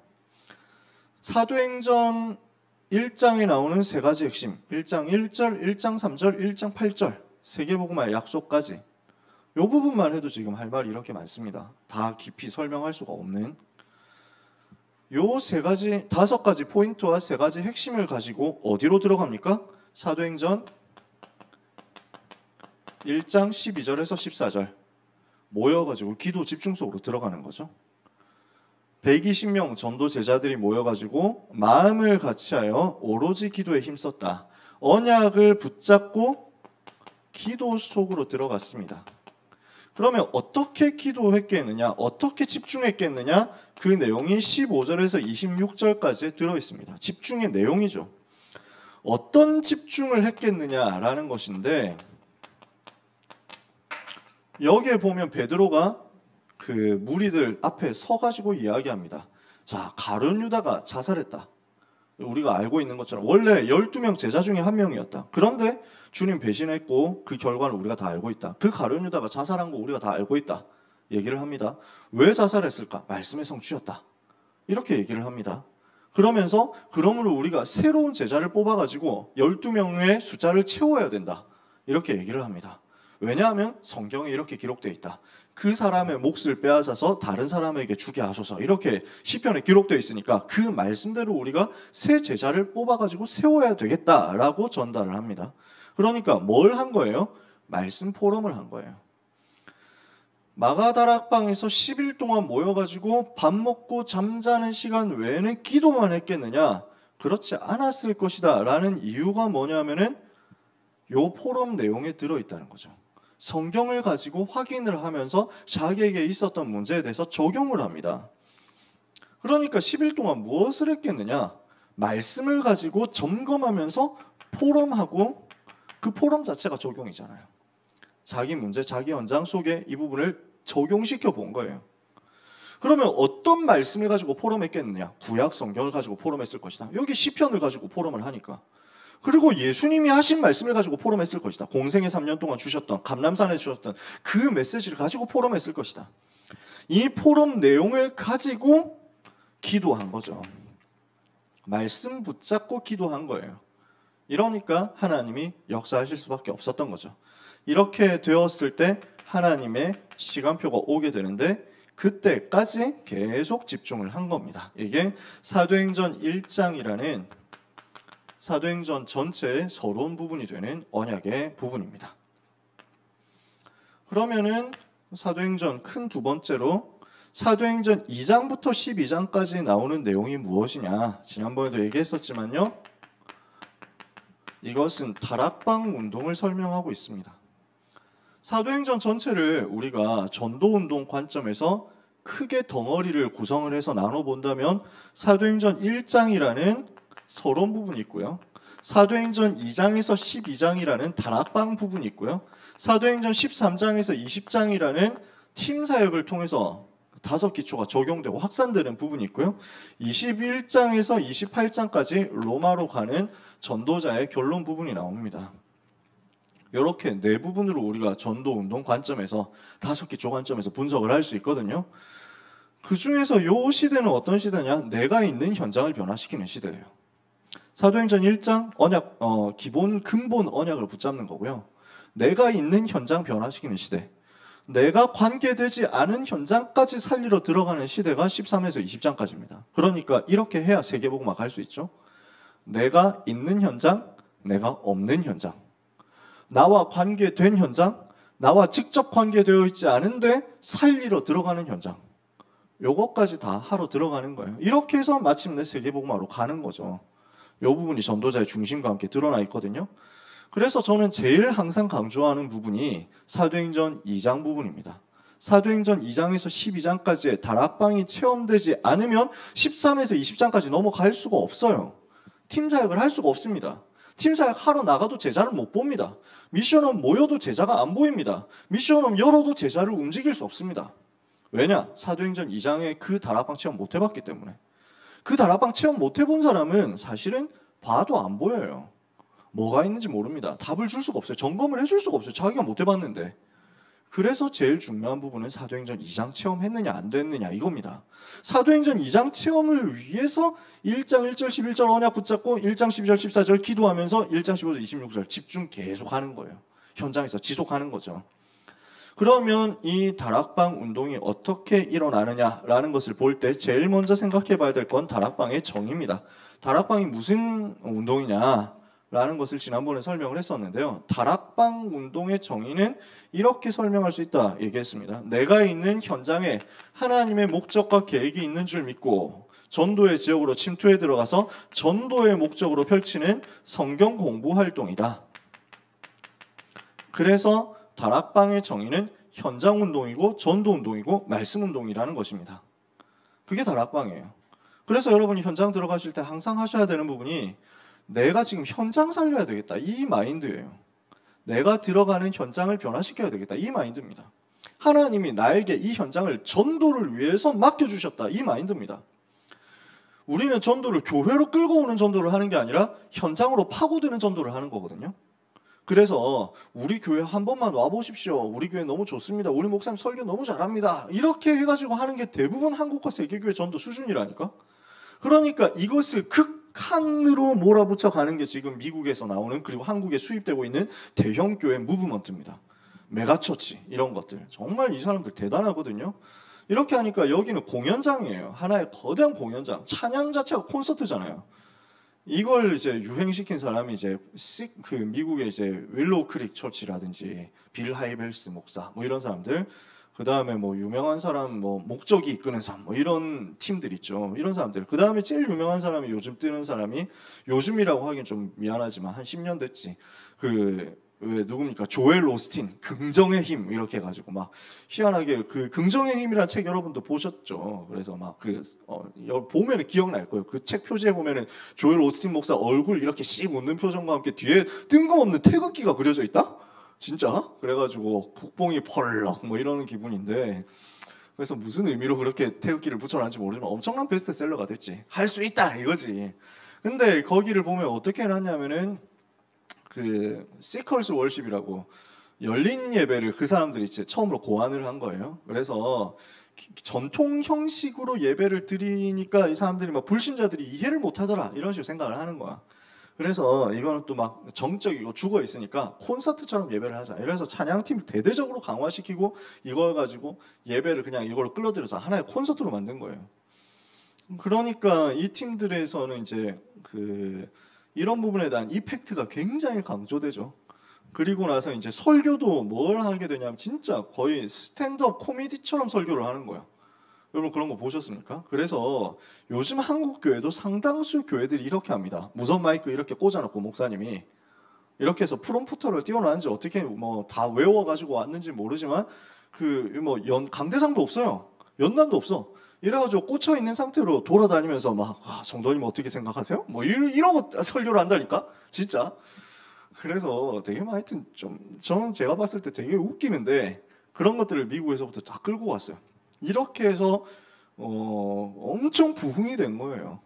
사도행전 1장에 나오는 세 가지 핵심, 1장 1절, 1장 3절, 1장 8절, 세계복음화의 약속까지 이 부분만 해도 지금 할 말이 이렇게 많습니다. 다 깊이 설명할 수가 없는 요 세 가지, 다섯 가지 포인트와 세 가지 핵심을 가지고 어디로 들어갑니까? 사도행전 1장 12절에서 14절 모여가지고 기도 집중 속으로 들어가는 거죠. 120명 전도 제자들이 모여가지고 마음을 같이하여 오로지 기도에 힘썼다. 언약을 붙잡고 기도 속으로 들어갔습니다. 그러면 어떻게 기도했겠느냐, 어떻게 집중했겠느냐, 그 내용이 15절에서 26절까지 들어있습니다. 집중의 내용이죠. 어떤 집중을 했겠느냐라는 것인데, 여기에 보면 베드로가 그 무리들 앞에 서가지고 이야기합니다. 자, 가룟 유다가 자살했다. 우리가 알고 있는 것처럼 원래 12명 제자 중에 한 명이었다. 그런데 주님 배신했고 그 결과는 우리가 다 알고 있다. 그 가룟 유다가 자살한 거 우리가 다 알고 있다. 얘기를 합니다. 왜 자살했을까? 말씀의 성취였다. 이렇게 얘기를 합니다. 그러면서 그러므로 우리가 새로운 제자를 뽑아가지고 12명의 숫자를 채워야 된다. 이렇게 얘기를 합니다. 왜냐하면 성경에 이렇게 기록되어 있다. 그 사람의 몫을 빼앗아서 다른 사람에게 주게 하소서. 이렇게 시편에 기록되어 있으니까 그 말씀대로 우리가 새 제자를 뽑아가지고 세워야 되겠다라고 전달을 합니다. 그러니까 뭘 한 거예요? 말씀 포럼을 한 거예요. 마가다락방에서 10일 동안 모여가지고 밥 먹고 잠자는 시간 외에는 기도만 했겠느냐? 그렇지 않았을 것이다 라는 이유가 뭐냐면은 요 포럼 내용에 들어있다는 거죠. 성경을 가지고 확인을 하면서 자기에게 있었던 문제에 대해서 적용을 합니다. 그러니까 10일 동안 무엇을 했겠느냐? 말씀을 가지고 점검하면서 포럼하고 그 포럼 자체가 적용이잖아요. 자기 문제, 자기 현장 속에 이 부분을 적용시켜 본 거예요. 그러면 어떤 말씀을 가지고 포럼했겠느냐? 구약 성경을 가지고 포럼했을 것이다. 여기 시편을 가지고 포럼을 하니까. 그리고 예수님이 하신 말씀을 가지고 포럼했을 것이다. 공생애 3년 동안 주셨던, 감람산에 주셨던 그 메시지를 가지고 포럼했을 것이다. 이 포럼 내용을 가지고 기도한 거죠. 말씀 붙잡고 기도한 거예요. 이러니까 하나님이 역사하실 수밖에 없었던 거죠. 이렇게 되었을 때 하나님의 시간표가 오게 되는데 그때까지 계속 집중을 한 겁니다. 이게 사도행전 1장이라는 사도행전 전체의 서론 부분이 되는 언약의 부분입니다. 그러면은 사도행전 큰 두 번째로 사도행전 2장부터 12장까지 나오는 내용이 무엇이냐? 지난번에도 얘기했었지만요. 이것은 다락방 운동을 설명하고 있습니다. 사도행전 전체를 우리가 전도운동 관점에서 크게 덩어리를 구성을 해서 나눠본다면 사도행전 1장이라는 서론 부분이 있고요. 사도행전 2장에서 12장이라는 다락방 부분이 있고요. 사도행전 13장에서 20장이라는 팀 사역을 통해서 다섯 기초가 적용되고 확산되는 부분이 있고요. 21장에서 28장까지 로마로 가는 전도자의 결론 부분이 나옵니다. 이렇게 네 부분으로 우리가 전도운동 관점에서 다섯 기초 관점에서 분석을 할 수 있거든요. 그 중에서 이 시대는 어떤 시대냐? 내가 있는 현장을 변화시키는 시대예요. 사도행전 1장 언약, 기본 근본 언약을 붙잡는 거고요. 내가 있는 현장 변화시키는 시대. 내가 관계되지 않은 현장까지 살리러 들어가는 시대가 13에서 20장까지입니다. 그러니까 이렇게 해야 세계복음화 갈 수 있죠. 내가 있는 현장, 내가 없는 현장. 나와 관계된 현장, 나와 직접 관계되어 있지 않은데 살리러 들어가는 현장. 요것까지 다 하러 들어가는 거예요. 이렇게 해서 마침내 세계복음화로 가는 거죠. 이 부분이 전도자의 중심과 함께 드러나 있거든요. 그래서 저는 제일 항상 강조하는 부분이 사도행전 2장 부분입니다. 사도행전 2장에서 12장까지의 다락방이 체험되지 않으면 13에서 20장까지 넘어갈 수가 없어요. 팀사역을 할 수가 없습니다. 팀사역 하러 나가도 제자를 못 봅니다. 미션홈 모여도 제자가 안 보입니다. 미션홈 열어도 제자를 움직일 수 없습니다. 왜냐? 사도행전 2장에 그 다락방 체험 못 해봤기 때문에. 그 다락방 체험 못 해본 사람은 사실은 봐도 안 보여요. 뭐가 있는지 모릅니다. 답을 줄 수가 없어요. 점검을 해줄 수가 없어요. 자기가 못 해봤는데. 그래서 제일 중요한 부분은 사도행전 2장 체험했느냐 안 됐느냐 이겁니다. 사도행전 2장 체험을 위해서 1장 1절 11절 언약 붙잡고 1장 12절 14절 기도하면서 1장 15절 26절 집중 계속 하는 거예요. 현장에서 지속하는 거죠. 그러면 이 다락방 운동이 어떻게 일어나느냐라는 것을 볼 때 제일 먼저 생각해 봐야 될 건 다락방의 정의입니다. 다락방이 무슨 운동이냐라는 것을 지난번에 설명을 했었는데요. 다락방 운동의 정의는 이렇게 설명할 수 있다 얘기했습니다. 내가 있는 현장에 하나님의 목적과 계획이 있는 줄 믿고 전도의 지역으로 침투해 들어가서 전도의 목적으로 펼치는 성경 공부 활동이다. 그래서 다락방의 정의는 현장 운동이고 전도 운동이고 말씀 운동이라는 것입니다. 그게 다락방이에요. 그래서 여러분이 현장 들어가실 때 항상 하셔야 되는 부분이 내가 지금 현장 살려야 되겠다 이 마인드예요. 내가 들어가는 현장을 변화시켜야 되겠다 이 마인드입니다. 하나님이 나에게 이 현장을 전도를 위해서 맡겨주셨다 이 마인드입니다. 우리는 전도를 교회로 끌고 오는 전도를 하는 게 아니라 현장으로 파고드는 전도를 하는 거거든요. 그래서 우리 교회 한 번만 와보십시오. 우리 교회 너무 좋습니다. 우리 목사님 설교 너무 잘합니다. 이렇게 해가지고 하는 게 대부분 한국과 세계교회 전도 수준이라니까. 그러니까 이것을 극한으로 몰아붙여 가는 게 지금 미국에서 나오는 그리고 한국에 수입되고 있는 대형 교회 무브먼트입니다. 메가처치 이런 것들. 정말 이 사람들 대단하거든요. 이렇게 하니까 여기는 공연장이에요. 하나의 거대한 공연장. 찬양 자체가 콘서트잖아요. 이걸 이제 유행시킨 사람이 이제 그 미국의 이제 윌로우 크릭 처치라든지 빌 하이벨스 목사 뭐 이런 사람들, 그 다음에 뭐 유명한 사람 뭐 목적이 이끄는 삶 뭐 이런 팀들 있죠. 이런 사람들. 그 다음에 제일 유명한 사람이 요즘 뜨는 사람이, 요즘이라고 하긴 좀 미안하지만 한 10년 됐지. 왜 누굽니까? 조엘 오스틴 긍정의 힘 이렇게 해가지고 막 희한하게 그 긍정의 힘이라는 책 여러분도 보셨죠? 그래서 막 보면은 기억날 거예요. 그 책 표지에 보면은 조엘 오스틴 목사 얼굴 이렇게 씩 웃는 표정과 함께 뒤에 뜬금없는 태극기가 그려져 있다? 진짜? 그래가지고 국뽕이 펄럭 뭐 이러는 기분인데, 그래서 무슨 의미로 그렇게 태극기를 붙여놨는지 모르지만 엄청난 베스트셀러가 됐지. 할 수 있다 이거지. 근데 거기를 보면 어떻게 해놨냐면은 그 시컬스 월십이라고 열린 예배를 그 사람들이 이제 처음으로 고안을 한 거예요. 그래서 전통 형식으로 예배를 드리니까 이 사람들이 막 불신자들이 이해를 못하더라 이런 식으로 생각을 하는 거야. 그래서 이거는 또 막 정적이고 죽어 있으니까 콘서트처럼 예배를 하자. 이래서 찬양팀을 대대적으로 강화시키고 이걸 가지고 예배를 그냥 이걸로 끌어들여서 하나의 콘서트로 만든 거예요. 그러니까 이 팀들에서는 이제 이런 부분에 대한 이펙트가 굉장히 강조되죠. 그리고 나서 이제 설교도 뭘 하게 되냐면 진짜 거의 스탠드업 코미디처럼 설교를 하는 거야. 여러분 그런 거 보셨습니까? 그래서 요즘 한국 교회도 상당수 교회들이 이렇게 합니다. 무선 마이크 이렇게 꽂아놓고 목사님이 이렇게 해서 프롬프터를 띄워놨는지 어떻게 뭐 다 외워가지고 왔는지 모르지만 강대상도 없어요. 연단도 없어. 이래가지고 꽂혀 있는 상태로 돌아다니면서 막 성도님 어떻게 생각하세요? 뭐 이러고 설교를 한다니까 진짜. 그래서 되게 하여튼 저는 제가 봤을 때 되게 웃기는데 그런 것들을 미국에서부터 다 끌고 왔어요. 이렇게 해서 엄청 부흥이 된 거예요.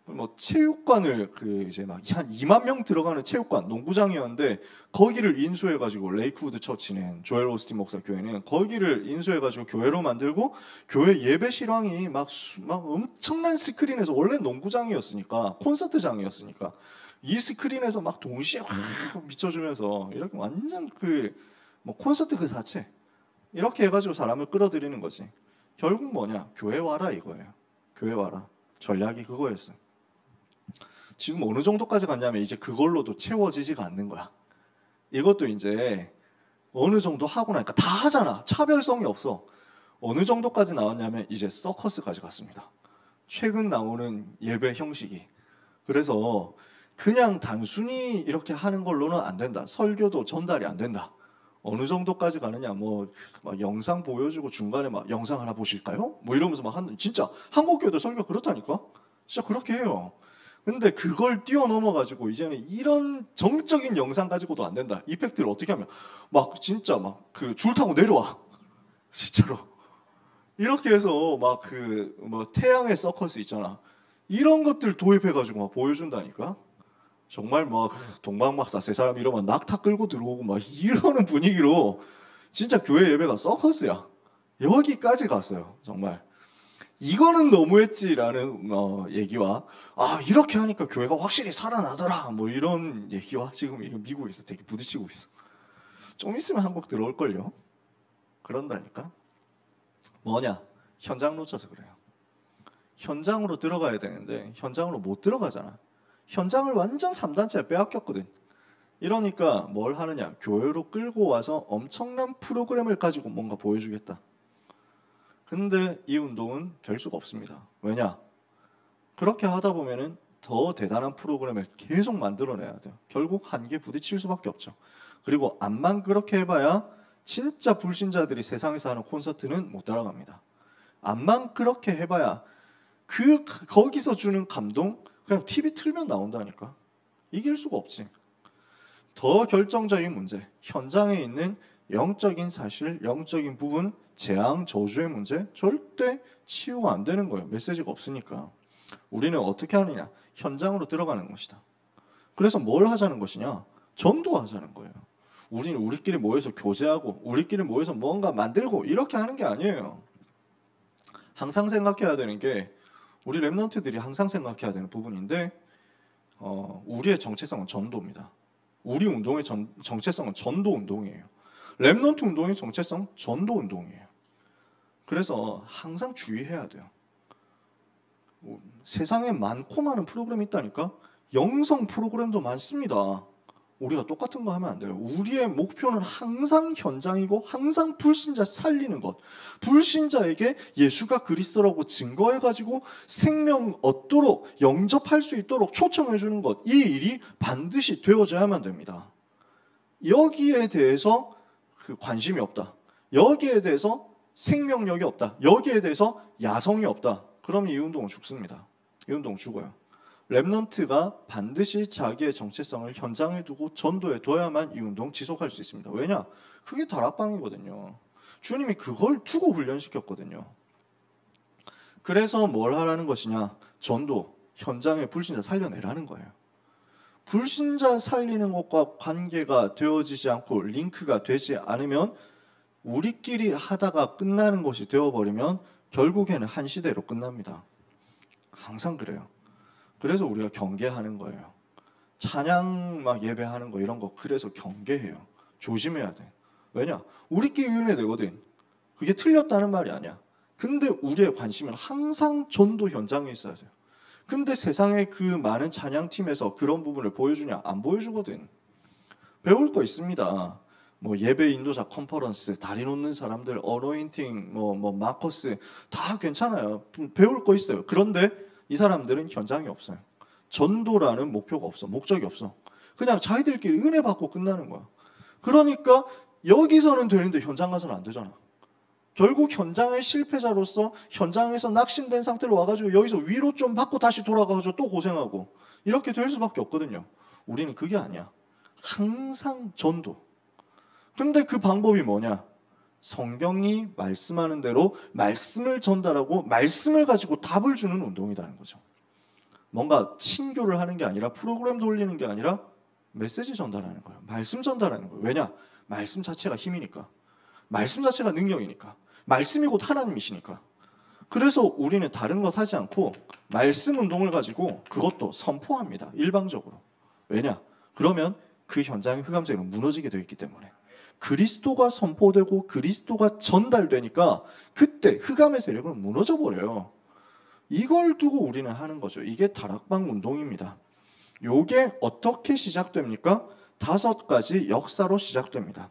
뭐 체육관을 이제 막 한 2만 명 들어가는 체육관 농구장이었는데 거기를 인수해가지고 레이크우드 처치는 조엘 오스틴 목사 교회는 거기를 인수해가지고 교회로 만들고 교회 예배 실황이 막 엄청난 스크린에서, 원래 농구장이었으니까 콘서트장이었으니까 이 스크린에서 막 동시에 확 비춰주면서 이렇게 완전 뭐 콘서트 그 자체 이렇게 해가지고 사람을 끌어들이는 거지. 결국 뭐냐? 교회 와라 이거예요. 교회 와라. 전략이 그거였어. 지금 어느 정도까지 갔냐면 이제 그걸로도 채워지지가 않는 거야. 이것도 이제 어느 정도 하고 나니까 다 하잖아. 차별성이 없어. 어느 정도까지 나왔냐면 이제 서커스까지 갔습니다. 최근 나오는 예배 형식이. 그래서 그냥 단순히 이렇게 하는 걸로는 안 된다. 설교도 전달이 안 된다. 어느 정도까지 가느냐, 막 영상 보여주고 중간에 막 영상 하나 보실까요? 뭐 이러면서 진짜 한국 교회도 설교 그렇다니까? 진짜 그렇게 해요. 근데 그걸 뛰어넘어가지고 이제는 이런 정적인 영상 가지고도 안 된다. 이펙트를 어떻게 하면 진짜 줄 타고 내려와. 진짜로. 이렇게 해서 막 그 뭐 태양의 서커스 있잖아. 이런 것들 도입해가지고 막 보여준다니까. 정말 막 동방박사 세 사람 이러면 낙타 끌고 들어오고 막 이러는 분위기로 진짜 교회 예배가 서커스야. 여기까지 갔어요. 정말. 이거는 너무했지라는 얘기와 이렇게 하니까 교회가 확실히 살아나더라 뭐 이런 얘기와 지금 이거 미국에서 되게 부딪히고 있어. 좀 있으면 한국 들어올걸요. 그런다니까. 뭐냐? 현장 놓쳐서 그래요. 현장으로 들어가야 되는데 현장으로 못 들어가잖아. 현장을 완전 3단체에 빼앗겼거든. 이러니까 뭘 하느냐? 교회로 끌고 와서 엄청난 프로그램을 가지고 뭔가 보여주겠다. 근데 이 운동은 될 수가 없습니다. 왜냐? 그렇게 하다 보면은 더 대단한 프로그램을 계속 만들어내야 돼요. 결국 한계에 부딪힐 수밖에 없죠. 그리고 암만 그렇게 해봐야 진짜 불신자들이 세상에서 하는 콘서트는 못 따라갑니다. 암만 그렇게 해봐야 거기서 주는 감동 그냥 TV 틀면 나온다니까. 이길 수가 없지. 더 결정적인 문제, 현장에 있는 영적인 사실, 영적인 부분, 재앙, 저주의 문제 절대 치유가 안 되는 거예요. 메시지가 없으니까. 우리는 어떻게 하느냐? 현장으로 들어가는 것이다. 그래서 뭘 하자는 것이냐? 전도하자는 거예요. 우리는 우리끼리 모여서 교제하고 우리끼리 모여서 뭔가 만들고 이렇게 하는 게 아니에요. 항상 생각해야 되는 게 우리 랩런트들이 항상 생각해야 되는 부분인데 우리의 정체성은 전도입니다. 우리 운동의 정체성은 전도 운동이에요. 랩런트 운동의 정체성 전도 운동이에요. 그래서 항상 주의해야 돼요. 세상에 많고 많은 프로그램이 있다니까. 영성 프로그램도 많습니다. 우리가 똑같은 거 하면 안 돼요. 우리의 목표는 항상 현장이고 항상 불신자 살리는 것. 불신자에게 예수가 그리스도라고 증거해가지고 생명 얻도록 영접할 수 있도록 초청해 주는 것. 이 일이 반드시 되어져야만 됩니다. 여기에 대해서 관심이 없다. 여기에 대해서 생명력이 없다. 여기에 대해서 야성이 없다. 그럼 이 운동은 죽습니다. 이 운동 죽어요. 랩넌트가 반드시 자기의 정체성을 현장에 두고 전도해 둬야만 이 운동 지속할 수 있습니다. 왜냐? 그게 다락방이거든요. 주님이 그걸 두고 훈련시켰거든요. 그래서 뭘 하라는 것이냐? 전도, 현장의 불신자 살려내라는 거예요. 불신자 살리는 것과 관계가 되어지지 않고 링크가 되지 않으면 우리끼리 하다가 끝나는 것이 되어버리면 결국에는 한 시대로 끝납니다. 항상 그래요. 그래서 우리가 경계하는 거예요. 찬양 막 예배하는 거 이런 거 그래서 경계해요. 조심해야 돼. 왜냐? 우리끼리 윤회되거든. 그게 틀렸다는 말이 아니야. 근데 우리의 관심은 항상 전도 현장에 있어야 돼요. 근데 세상에 그 많은 찬양팀에서 그런 부분을 보여주냐? 안 보여주거든. 배울 거 있습니다. 뭐 예배 인도자 컨퍼런스, 다리 놓는 사람들, 어노인팅, 뭐 마커스 다 괜찮아요. 배울 거 있어요. 그런데 이 사람들은 현장이 없어요. 전도라는 목표가 없어. 목적이 없어. 그냥 자기들끼리 은혜 받고 끝나는 거야. 그러니까 여기서는 되는데 현장 가서는 안 되잖아. 결국 현장의 실패자로서 현장에서 낙심된 상태로 와가지고 여기서 위로 좀 받고 다시 돌아가서 또 고생하고 이렇게 될 수밖에 없거든요. 우리는 그게 아니야. 항상 전도. 근데 그 방법이 뭐냐? 성경이 말씀하는 대로 말씀을 전달하고 말씀을 가지고 답을 주는 운동이라는 거죠. 뭔가 친교를 하는 게 아니라 프로그램 돌리는 게 아니라 메시지 전달하는 거예요. 말씀 전달하는 거예요. 왜냐? 말씀 자체가 힘이니까. 말씀 자체가 능력이니까. 말씀이 곧 하나님이시니까. 그래서 우리는 다른 것 하지 않고 말씀 운동을 가지고 그것도 선포합니다. 일방적으로. 왜냐? 그러면 그 현장의 흑암세력은 무너지게 되어 있기 때문에. 그리스도가 선포되고 그리스도가 전달되니까 그때 흑암의 세력은 무너져 버려요. 이걸 두고 우리는 하는 거죠. 이게 다락방 운동입니다. 이게 어떻게 시작됩니까? 5가지 역사로 시작됩니다.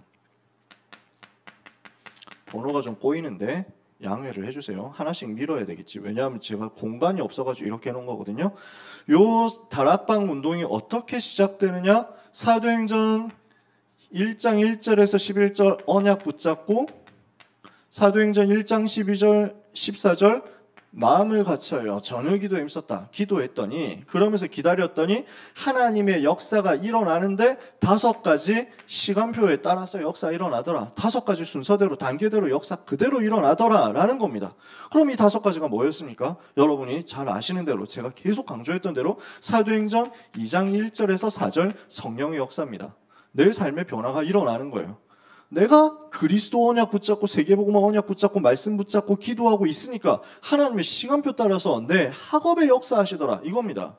번호가 좀 꼬이는데 양해를 해주세요. 하나씩 밀어야 되겠지. 왜냐하면 제가 공간이 없어가지고 이렇게 해놓은 거거든요. 요 다락방 운동이 어떻게 시작되느냐? 사도행전 1장 1절에서 11절 언약 붙잡고 사도행전 1장 12절 14절 마음을 갖춰요. 저녁 기도에 힘썼다. 기도했더니 그러면서 기다렸더니 하나님의 역사가 일어나는데 5가지 시간표에 따라서 역사 일어나더라. 5가지 순서대로 단계대로 역사 그대로 일어나더라 라는 겁니다. 그럼 이 5가지가 뭐였습니까? 여러분이 잘 아시는 대로 제가 계속 강조했던 대로 사도행전 2장 1절에서 4절 성령의 역사입니다. 내 삶의 변화가 일어나는 거예요. 내가 그리스도 언약 붙잡고 세계복음화 언약 붙잡고 말씀 붙잡고 기도하고 있으니까 하나님의 시간표 따라서 내 학업의 역사하시더라 이겁니다.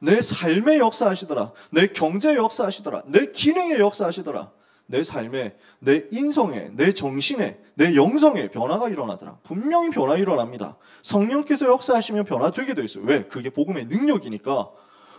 내 삶의 역사하시더라. 내 경제의 역사하시더라. 내 기능의 역사하시더라. 내 삶에, 내 인성에, 내 정신에, 내 영성에 변화가 일어나더라. 분명히 변화 일어납니다. 성령께서 역사하시면 변화되게 돼 있어요. 왜? 그게 복음의 능력이니까.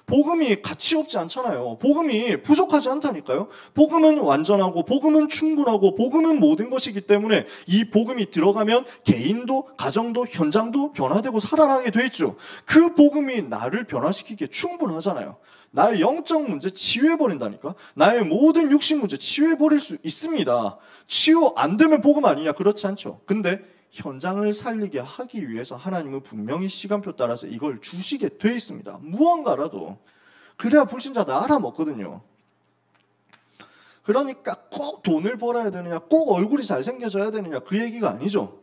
복음이 가치 없지 않잖아요. 복음이 부족하지 않다니까요. 복음은 완전하고 복음은 충분하고 복음은 모든 것이기 때문에 이 복음이 들어가면 개인도 가정도 현장도 변화되고 살아나게 돼 있죠. 그 복음이 나를 변화시키기에 충분하잖아요. 나의 영적 문제 치유해버린다니까. 나의 모든 육신 문제 치유해버릴 수 있습니다. 치유 안 되면 복음 아니냐? 그렇지 않죠. 근데 현장을 살리게 하기 위해서 하나님은 분명히 시간표 따라서 이걸 주시게 돼 있습니다. 무언가라도. 그래야 불신자들 알아먹거든요. 그러니까 꼭 돈을 벌어야 되느냐, 꼭 얼굴이 잘생겨져야 되느냐, 그 얘기가 아니죠.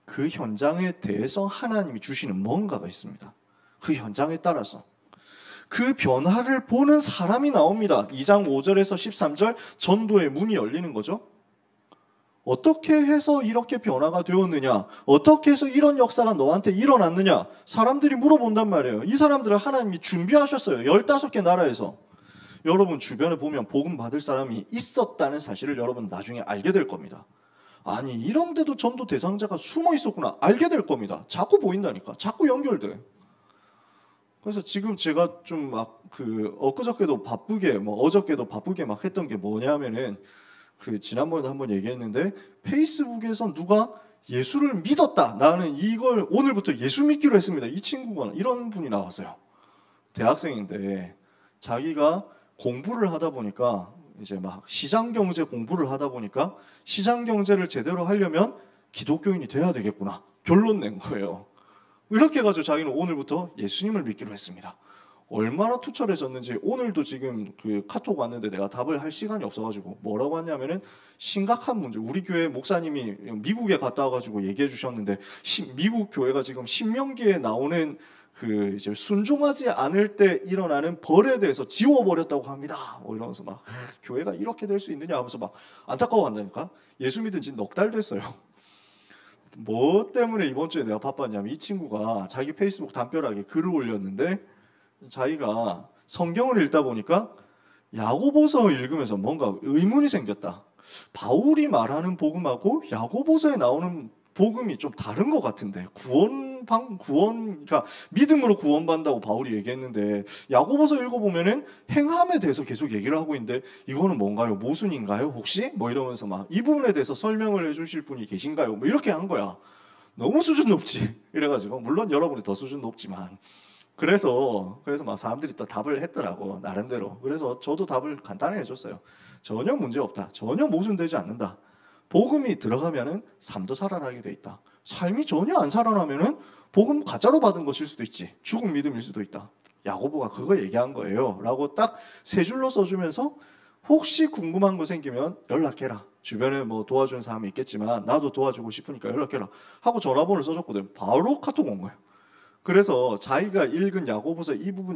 그 현장에 대해서 하나님이 주시는 뭔가가 있습니다. 그 현장에 따라서. 그 변화를 보는 사람이 나옵니다. 2장 5절에서 13절 전도의 문이 열리는 거죠. 어떻게 해서 이렇게 변화가 되었느냐? 어떻게 해서 이런 역사가 너한테 일어났느냐? 사람들이 물어본단 말이에요. 이 사람들을 하나님이 준비하셨어요. 15개 나라에서. 여러분 주변에 보면 복음 받을 사람이 있었다는 사실을 여러분 나중에 알게 될 겁니다. 아니 이런데도 전도 대상자가 숨어 있었구나. 알게 될 겁니다. 자꾸 보인다니까. 자꾸 연결돼. 그래서 지금 제가 좀 막 엊그저께도 바쁘게 어저께도 바쁘게 막 했던 게 뭐냐면은 지난번에도 한번 얘기했는데 페이스북에서 누가 예수를 믿었다. 나는 이걸 오늘부터 예수 믿기로 했습니다. 이 친구가 이런 분이 나왔어요. 대학생인데 자기가 공부를 하다 보니까 이제 막 시장 경제 공부를 하다 보니까 시장 경제를 제대로 하려면 기독교인이 돼야 되겠구나. 결론 낸 거예요. 이렇게 해가지고 자기는 오늘부터 예수님을 믿기로 했습니다. 얼마나 투철해졌는지 오늘도 지금 카톡 왔는데 내가 답을 할 시간이 없어가지고 뭐라고 했냐면은 심각한 문제. 우리 교회 목사님이 미국에 갔다 와가지고 얘기해 주셨는데 미국 교회가 지금 신명기에 나오는 이제 순종하지 않을 때 일어나는 벌에 대해서 지워버렸다고 합니다. 이러면서 막 교회가 이렇게 될 수 있느냐 하면서 막 안타까워한다니까. 예수 믿은 지 넉 달 됐어요. 뭐 때문에 이번 주에 내가 바빴냐면 이 친구가 자기 페이스북 담벼락에 글을 올렸는데 자기가 성경을 읽다 보니까 야고보서 읽으면서 뭔가 의문이 생겼다. 바울이 말하는 복음하고 야고보서에 나오는 복음이 좀 다른 것 같은데 그러니까 믿음으로 구원받는다고 바울이 얘기했는데 야고보서 읽어보면은 행함에 대해서 계속 얘기를 하고 있는데 이거는 뭔가요? 모순인가요? 혹시? 이러면서 막 이 부분에 대해서 설명을 해주실 분이 계신가요? 이렇게 한 거야. 너무 수준 높지. 이래가지고 물론 여러분이 더 수준 높지만 그래서 막 사람들이 또 답을 했더라고 나름대로. 그래서 저도 답을 간단히 해줬어요. 전혀 문제 없다. 전혀 모순되지 않는다. 복음이 들어가면은 삶도 살아나게 돼 있다. 삶이 전혀 안 살아나면은 복음 가짜로 받은 것일 수도 있지. 죽은 믿음일 수도 있다. 야고보가 그거 얘기한 거예요. 라고 딱 3줄로 써주면서 혹시 궁금한 거 생기면 연락해라. 주변에 도와주는 사람이 있겠지만 나도 도와주고 싶으니까 연락해라. 하고 전화번호를 써줬거든. 바로 카톡 온 거예요. 그래서 자기가 읽은 야고보서 이 부분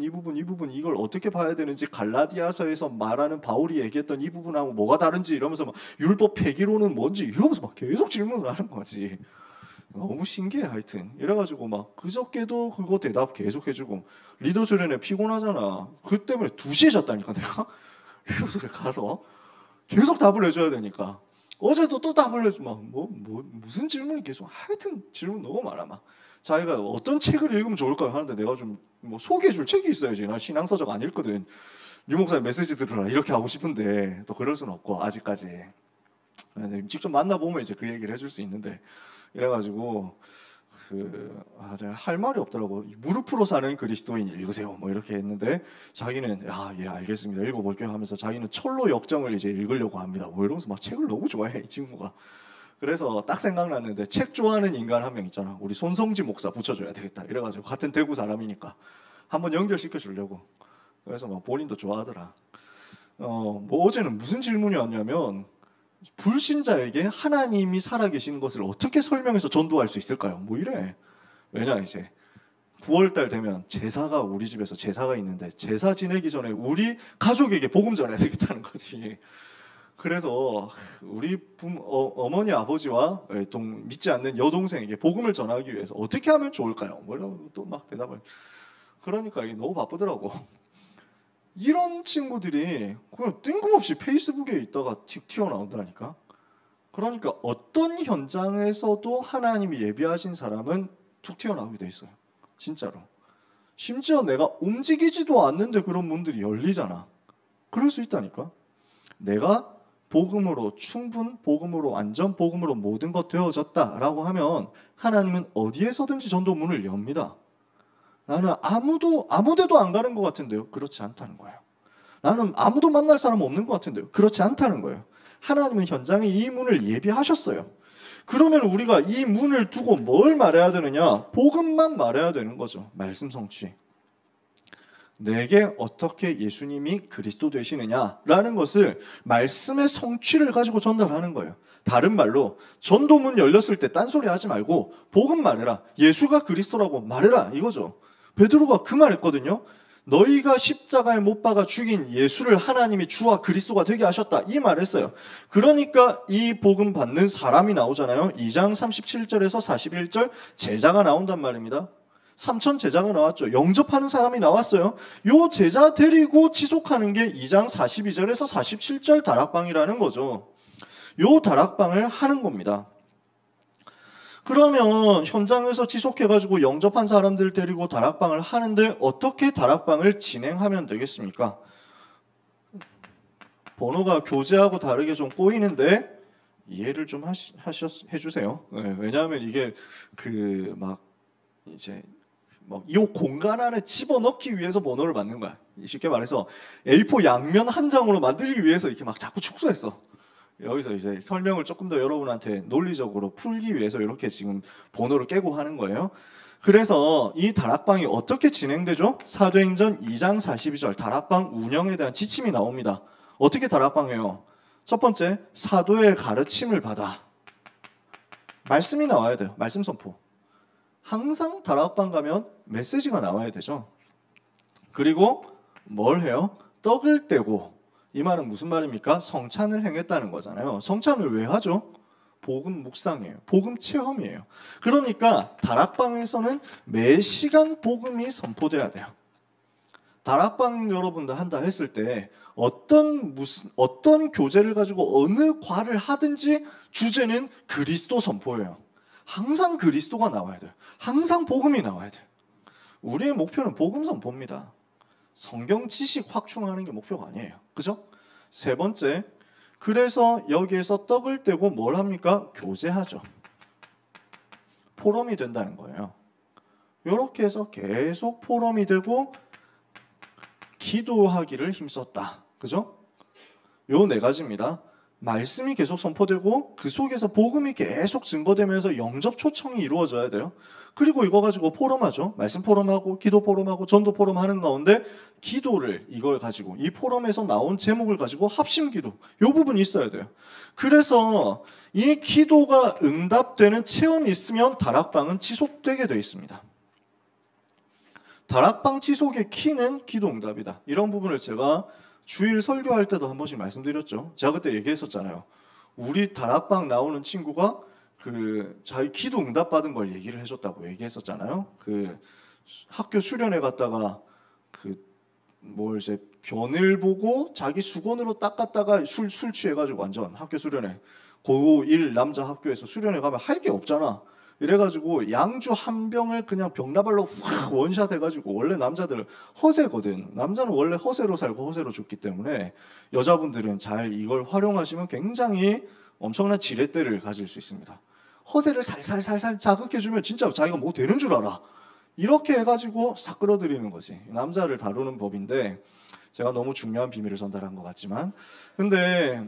이걸 어떻게 봐야 되는지 갈라디아서에서 말하는 바울이 얘기했던 이 부분하고 뭐가 다른지 이러면서 막 율법 폐기론은 뭔지 이러면서 막 계속 질문을 하는 거지. 너무 신기해 하여튼. 이래가지고 막 그저께도 그거 대답 계속 해주고 리더 수련회 피곤하잖아. 그 때문에 2시에 잤다니까 내가. 리더 수련회 가서 계속 답을 해줘야 되니까. 어제도 또 답을 해줘. 막 무슨 질문이 계속 하여튼 질문 너무 많아 막. 자기가 어떤 책을 읽으면 좋을까요? 하는데 내가 좀 소개해줄 책이 있어야지. 나 신앙서적 안 읽거든. 유 목사님 메시지 들으라 이렇게 하고 싶은데 또 그럴 수는 없고 아직까지. 직접 만나보면 이제 그 얘기를 해줄 수 있는데 이래가지고 할 말이 없더라고. 무릎으로 사는 그리스도인 읽으세요. 이렇게 했는데 자기는 예 알겠습니다. 읽어볼게요 하면서 자기는 철로 역정을 이제 읽으려고 합니다. 이러면서 막 책을 너무 좋아해 이 친구가. 그래서 딱 생각났는데 책 좋아하는 인간 한 명 있잖아. 우리 손성지 목사 붙여줘야 되겠다. 이래가지고 같은 대구 사람이니까 한번 연결시켜 주려고. 그래서 막 본인도 좋아하더라. 뭐 어제는 무슨 질문이 왔냐면 불신자에게 하나님이 살아계신 것을 어떻게 설명해서 전도할 수 있을까요? 뭐 이래. 왜냐 이제 9월달 되면 제사가 우리 집에서 제사가 있는데 제사 지내기 전에 우리 가족에게 복음 전해야 되겠다는 거지. 그래서 우리 어머니 아버지와 믿지 않는 여동생에게 복음을 전하기 위해서 어떻게 하면 좋을까요? 뭐라고 또 막 대답을. 그러니까 이게 너무 바쁘더라고. 이런 친구들이 그냥 뜬금없이 페이스북에 있다가 틱 튀어나온다니까. 그러니까 어떤 현장에서도 하나님이 예비하신 사람은 툭 튀어나오게 돼 있어요. 진짜로. 심지어 내가 움직이지도 않는데 그런 문들이 열리잖아. 그럴 수 있다니까. 내가 복음으로 충분, 복음으로 완전, 복음으로 모든 것 되어졌다라고 하면 하나님은 어디에서든지 전도문을 엽니다. 나는 아무 데도 안 가는 것 같은데요. 그렇지 않다는 거예요. 나는 아무도 만날 사람 없는 것 같은데요. 그렇지 않다는 거예요. 하나님은 현장에 이 문을 예비하셨어요. 그러면 우리가 이 문을 두고 뭘 말해야 되느냐? 복음만 말해야 되는 거죠. 말씀 성취. 내게 어떻게 예수님이 그리스도 되시느냐라는 것을 말씀의 성취를 가지고 전달하는 거예요. 다른 말로 전도문 열렸을 때 딴소리 하지 말고 복음 말해라. 예수가 그리스도라고 말해라 이거죠. 베드로가 그 말했거든요. 너희가 십자가에 못 박아 죽인 예수를 하나님이 주와 그리스도가 되게 하셨다 이 말했어요. 그러니까 이 복음 받는 사람이 나오잖아요. 2장 37절에서 41절 제자가 나온단 말입니다. 3천 제자가 나왔죠. 영접하는 사람이 나왔어요. 요 제자 데리고 지속하는 게 2장 42절에서 47절 다락방이라는 거죠. 요 다락방을 하는 겁니다. 그러면 현장에서 지속해가지고 영접한 사람들 데리고 다락방을 하는데 어떻게 다락방을 진행하면 되겠습니까? 번호가 교재하고 다르게 좀 꼬이는데 이해를 좀 해주세요. 네, 왜냐하면 이게 이 공간 안에 집어넣기 위해서 번호를 만든 거야. 쉽게 말해서 A4 양면 한 장으로 만들기 위해서 이렇게 막 자꾸 축소했어. 여기서 이제 설명을 조금 더 여러분한테 논리적으로 풀기 위해서 이렇게 지금 번호를 깨고 하는 거예요. 그래서 이 다락방이 어떻게 진행되죠? 사도행전 2장 42절 다락방 운영에 대한 지침이 나옵니다. 어떻게 다락방해요? 첫 번째, 사도의 가르침을 받아. 말씀이 나와야 돼요. 말씀 선포. 항상 다락방 가면 메시지가 나와야 되죠. 그리고 뭘 해요? 떡을 떼고. 이 말은 무슨 말입니까? 성찬을 행했다는 거잖아요. 성찬을 왜 하죠? 복음 묵상이에요. 복음 체험이에요. 그러니까 다락방에서는 매 시간 복음이 선포돼야 돼요. 다락방 여러분들 한다 했을 때 어떤 교재를 가지고 어느 과를 하든지 주제는 그리스도 선포예요. 항상 그리스도가 나와야 돼요. 항상 복음이 나와야 돼요. 우리의 목표는 복음 선포입니다. 성경 지식 확충하는 게 목표가 아니에요. 그죠? 세 번째, 그래서 여기에서 떡을 떼고 뭘 합니까? 교제하죠. 포럼이 된다는 거예요. 이렇게 해서 계속 포럼이 되고 기도하기를 힘썼다. 그죠? 요 네 가지입니다. 말씀이 계속 선포되고 그 속에서 복음이 계속 증거되면서 영접 초청이 이루어져야 돼요. 그리고 이거 가지고 포럼하죠. 말씀 포럼하고 기도 포럼하고 전도 포럼 하는 가운데 기도를 이걸 가지고 이 포럼에서 나온 제목을 가지고 합심 기도 이 부분이 있어야 돼요. 그래서 이 기도가 응답되는 체험이 있으면 다락방은 지속되게 되어 있습니다. 다락방 지속의 키는 기도 응답이다. 이런 부분을 제가 주일 설교할 때도 한 번씩 말씀드렸죠. 제가 그때 얘기했었잖아요. 우리 다락방 나오는 친구가 자기 기도 응답 받은 걸 얘기를 해줬다고 얘기했었잖아요. 학교 수련회 갔다가 이제 변을 보고 자기 수건으로 닦았다가 술 취해가지고 완전 학교 수련회 고1 남자 학교에서 수련회 가면 할 게 없잖아. 이래가지고 양주 한 병을 그냥 병나발로 확 원샷 해가지고 원래 남자들 허세거든. 남자는 원래 허세로 살고 허세로 죽기 때문에 여자분들은 잘 이걸 활용하시면 굉장히 엄청난 지렛대를 가질 수 있습니다. 허세를 살살살살 자극해주면 진짜 자기가 뭐 되는 줄 알아. 이렇게 해가지고 싹 끌어들이는 거지. 남자를 다루는 법인데 제가 너무 중요한 비밀을 전달한 것 같지만 근데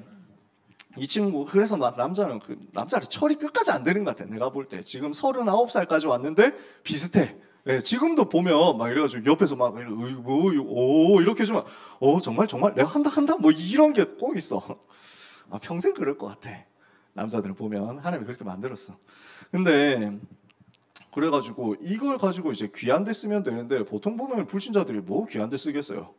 이 친구 그래서 막 남자는 남자를 철이 끝까지 안 되는 것 같아. 내가 볼 때 지금 39살까지 왔는데 비슷해. 예, 지금도 보면 막 이래가지고 옆에서 막 오 이렇게 해주면 정말 내가 한다 뭐 이런 게 꼭 있어. 평생 그럴 것 같아. 남자들을 보면 하나님이 그렇게 만들었어. 근데 그래가지고 이걸 가지고 이제 귀한 데 쓰면 되는데 보통 보면 불신자들이 뭐 귀한 데 쓰겠어요.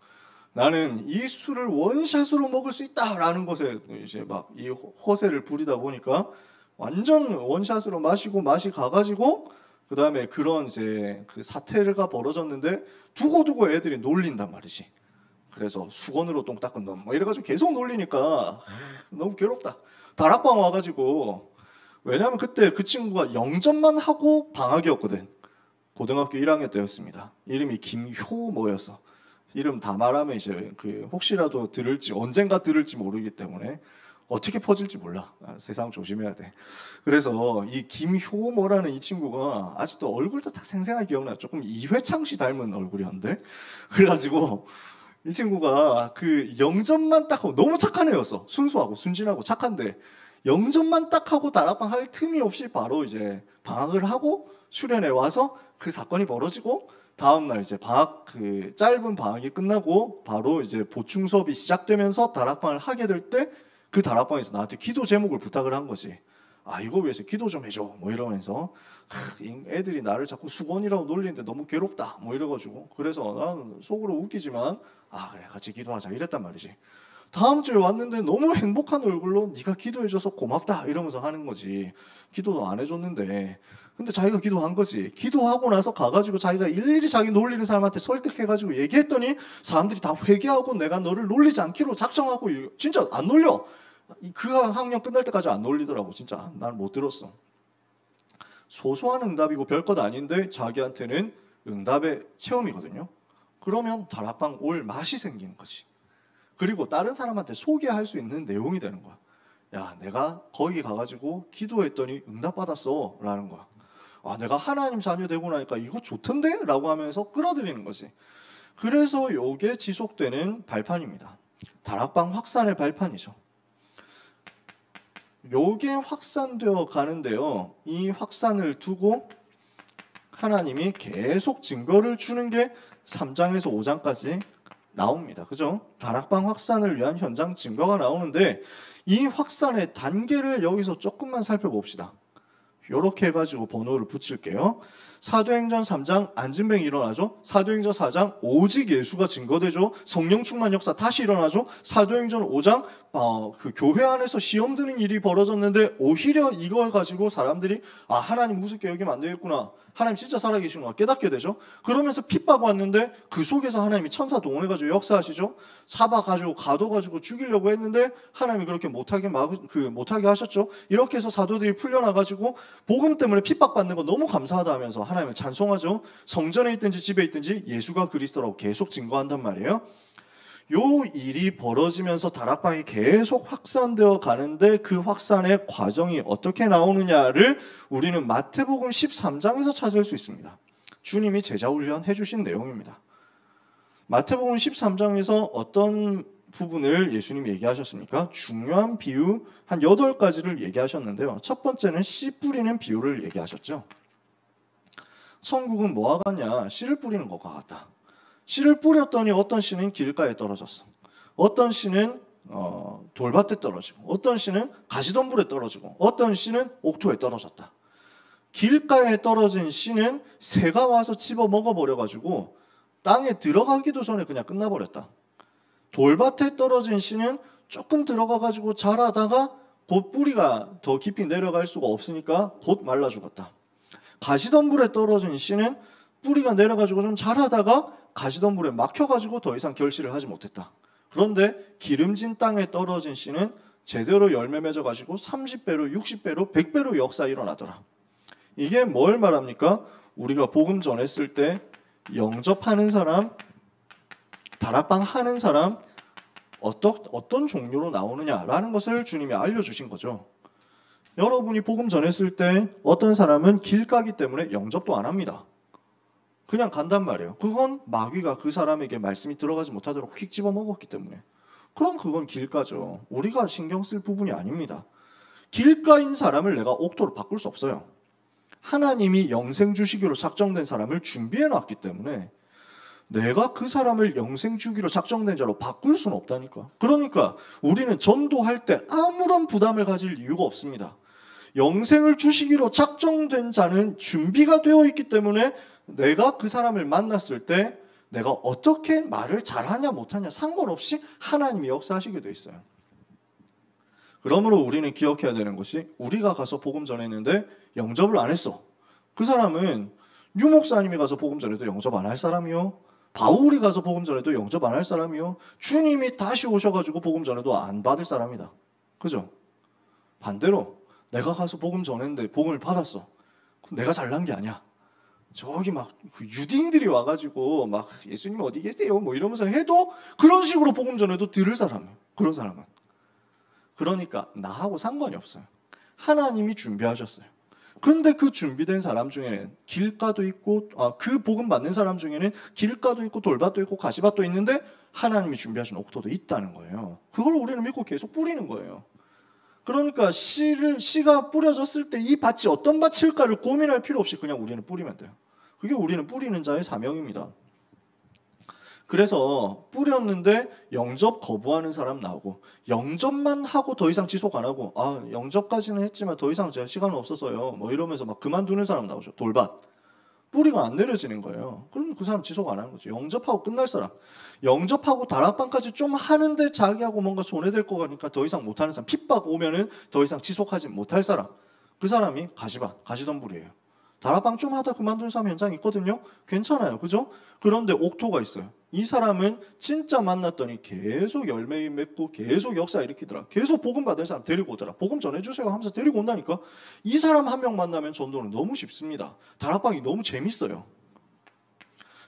나는 이 술을 원샷으로 먹을 수 있다라는 것에 이제 막 이 허세를 부리다 보니까 완전 원샷으로 마시고 맛이 가가지고 그 다음에 그런 이제 그 사태가 벌어졌는데 두고두고 애들이 놀린단 말이지. 그래서 수건으로 똥 닦은 놈 뭐 이래가지고 계속 놀리니까 너무 괴롭다. 다락방 와가지고 왜냐하면 그때 그 친구가 영접만 하고 방학이었거든. 고등학교 1학년 때였습니다. 이름이 김효 뭐였어. 이름 다 말하면 이제 혹시라도 언젠가 들을지 모르기 때문에 어떻게 퍼질지 몰라. 세상 조심해야 돼. 그래서 이 김효모라는 이 친구가 아직도 얼굴도 딱 생생하게 기억나. 조금 이회창 씨 닮은 얼굴이었는데 그래가지고 이 친구가 영접만 딱 하고 너무 착한 애였어. 순수하고 순진하고 착한데 영접만 딱 하고 다락방 할 틈이 없이 바로 이제 방학을 하고 수련회 와서 그 사건이 벌어지고 다음날 이제 짧은 방학이 끝나고 바로 이제 보충 수업이 시작되면서 다락방을 하게 될 때 그 다락방에서 나한테 기도 제목을 부탁을 한 거지. 이거 위해서 기도 좀 해줘 뭐 이러면서 애들이 나를 자꾸 수건이라고 놀리는데 너무 괴롭다 뭐 이래가지고 그래서 나는 속으로 웃기지만 그래 같이 기도하자 이랬단 말이지. 다음 주에 왔는데 너무 행복한 얼굴로 네가 기도해줘서 고맙다 이러면서 하는 거지. 기도도 안 해줬는데 근데 자기가 기도한 거지. 기도하고 나서 가가지고 자기가 일일이 자기 놀리는 사람한테 설득해가지고 얘기했더니 사람들이 다 회개하고 내가 너를 놀리지 않기로 작정하고 진짜 안 놀려. 그 학년 끝날 때까지 안 놀리더라고. 진짜 난 못 들었어. 소소한 응답이고 별것 아닌데 자기한테는 응답의 체험이거든요. 그러면 다락방 올 맛이 생기는 거지. 그리고 다른 사람한테 소개할 수 있는 내용이 되는 거야. 야, 내가 거기 가가지고 기도했더니 응답받았어 라는 거야. 내가 하나님 자녀 되고 나니까 이거 좋던데? 라고 하면서 끌어들이는 거지. 그래서 이게 지속되는 발판입니다. 다락방 확산의 발판이죠. 요게 확산되어 가는데요. 이 확산을 두고 하나님이 계속 증거를 주는 게 3장에서 5장까지 나옵니다. 그죠? 다락방 확산을 위한 현장 증거가 나오는데 이 확산의 단계를 여기서 조금만 살펴봅시다. 이렇게 해가지고 번호를 붙일게요. 사도행전 3장 안진뱅이 일어나죠. 사도행전 4장 오직 예수가 증거되죠. 성령 충만 역사 다시 일어나죠. 사도행전 5장 그 교회 안에서 시험 드는 일이 벌어졌는데 오히려 이걸 가지고 사람들이 하나님 우습게 여기면 안 되겠구나. 하나님 진짜 살아계시구나 깨닫게 되죠. 그러면서 핍박 왔는데 그 속에서 하나님이 천사 동원해가지고 역사하시죠. 잡아가지고 가둬가지고 죽이려고 했는데 하나님이 그렇게 못하게 하셨죠. 이렇게 해서 사도들이 풀려나가지고 복음 때문에 핍박받는 거 너무 감사하다 하면서 하나님을 찬송하죠. 성전에 있든지 집에 있든지 예수가 그리스도라고 계속 증거한단 말이에요. 요 일이 벌어지면서 다락방이 계속 확산되어 가는데 그 확산의 과정이 어떻게 나오느냐를 우리는 마태복음 13장에서 찾을 수 있습니다. 주님이 제자 훈련 해주신 내용입니다. 마태복음 13장에서 어떤 부분을 예수님이 얘기하셨습니까? 중요한 비유 한 8가지를 얘기하셨는데요. 첫 번째는 씨 뿌리는 비유를 얘기하셨죠. 천국은 뭐와 같냐? 씨를 뿌리는 것과 같다. 씨를 뿌렸더니 어떤 씨는 길가에 떨어졌어. 어떤 씨는 돌밭에 떨어지고 어떤 씨는 가시덤불에 떨어지고 어떤 씨는 옥토에 떨어졌다. 길가에 떨어진 씨는 새가 와서 집어 먹어버려가지고 땅에 들어가기도 전에 그냥 끝나버렸다. 돌밭에 떨어진 씨는 조금 들어가가지고 자라다가 곧 뿌리가 더 깊이 내려갈 수가 없으니까 곧 말라 죽었다. 가시덤불에 떨어진 씨는 뿌리가 내려가지고 좀 자라다가 가시덤불에 막혀가지고 더 이상 결실을 하지 못했다. 그런데 기름진 땅에 떨어진 씨는 제대로 열매 맺어가지고 30배로 60배로 100배로 역사 일어나더라. 이게 뭘 말합니까? 우리가 복음 전했을 때 영접하는 사람, 다락방 하는 사람 어떤 종류로 나오느냐라는 것을 주님이 알려주신 거죠. 여러분이 복음 전했을 때 어떤 사람은 길 가기 때문에 영접도 안 합니다. 그냥 간단 말이에요. 그건 마귀가 그 사람에게 말씀이 들어가지 못하도록 휙 집어먹었기 때문에. 그럼 그건 길가죠. 우리가 신경 쓸 부분이 아닙니다. 길가인 사람을 내가 옥토로 바꿀 수 없어요. 하나님이 영생 주시기로 작정된 사람을 준비해 놨기 때문에 내가 그 사람을 영생 주기로 작정된 자로 바꿀 수는 없다니까. 그러니까 우리는 전도할 때 아무런 부담을 가질 이유가 없습니다. 영생을 주시기로 작정된 자는 준비가 되어 있기 때문에 내가 그 사람을 만났을 때 내가 어떻게 말을 잘하냐 못하냐 상관없이 하나님이 역사하시게 돼 있어요. 그러므로 우리는 기억해야 되는 것이 우리가 가서 복음 전했는데 영접을 안 했어. 그 사람은 유 목사님이 가서 복음 전해도 영접 안 할 사람이요. 바울이 가서 복음 전해도 영접 안 할 사람이요. 주님이 다시 오셔가지고 복음 전해도 안 받을 사람이다. 그죠? 반대로 내가 가서 복음 전했는데 복음을 받았어. 내가 잘난 게 아니야. 저기 막 유대인들이 와가지고 막 예수님 어디 계세요? 뭐 이러면서 해도 그런 식으로 복음 전해도 들을 사람이에요. 그런 사람은. 그러니까 나하고 상관이 없어요. 하나님이 준비하셨어요. 그런데 그 준비된 사람 중에는 길가도 있고 그 복음 받는 사람 중에는 길가도 있고 돌밭도 있고 가시밭도 있는데 하나님이 준비하신 옥토도 있다는 거예요. 그걸 우리는 믿고 계속 뿌리는 거예요. 그러니까 씨가 뿌려졌을 때 이 밭이 어떤 밭일까를 고민할 필요 없이 그냥 우리는 뿌리면 돼요. 그게 우리는 뿌리는 자의 사명입니다. 그래서 뿌렸는데 영접 거부하는 사람 나오고 영접만 하고 더 이상 지속 안 하고 영접까지는 했지만 더 이상 제가 시간은 없어서요 뭐 이러면서 막 그만두는 사람 나오죠. 돌밭. 뿌리가 안 내려지는 거예요. 그럼 그 사람 지속 안 하는 거죠. 영접하고 끝날 사람. 영접하고 다락방까지 좀 하는데 자기하고 뭔가 손해될 거 같으니까 더 이상 못하는 사람. 핍박 오면은 더 이상 지속하지 못할 사람. 그 사람이 가시덤불이에요. 다락방 좀 하다 그만둔 사람 현장 있거든요. 괜찮아요. 그죠? 그런데 옥토가 있어요. 이 사람은 진짜 만났더니 계속 열매 맺고 계속 역사 일으키더라. 계속 복음 받을 사람 데리고 오더라. 복음 전해주세요 하면서 데리고 온다니까. 이 사람 한 명 만나면 전도는 너무 쉽습니다. 다락방이 너무 재밌어요.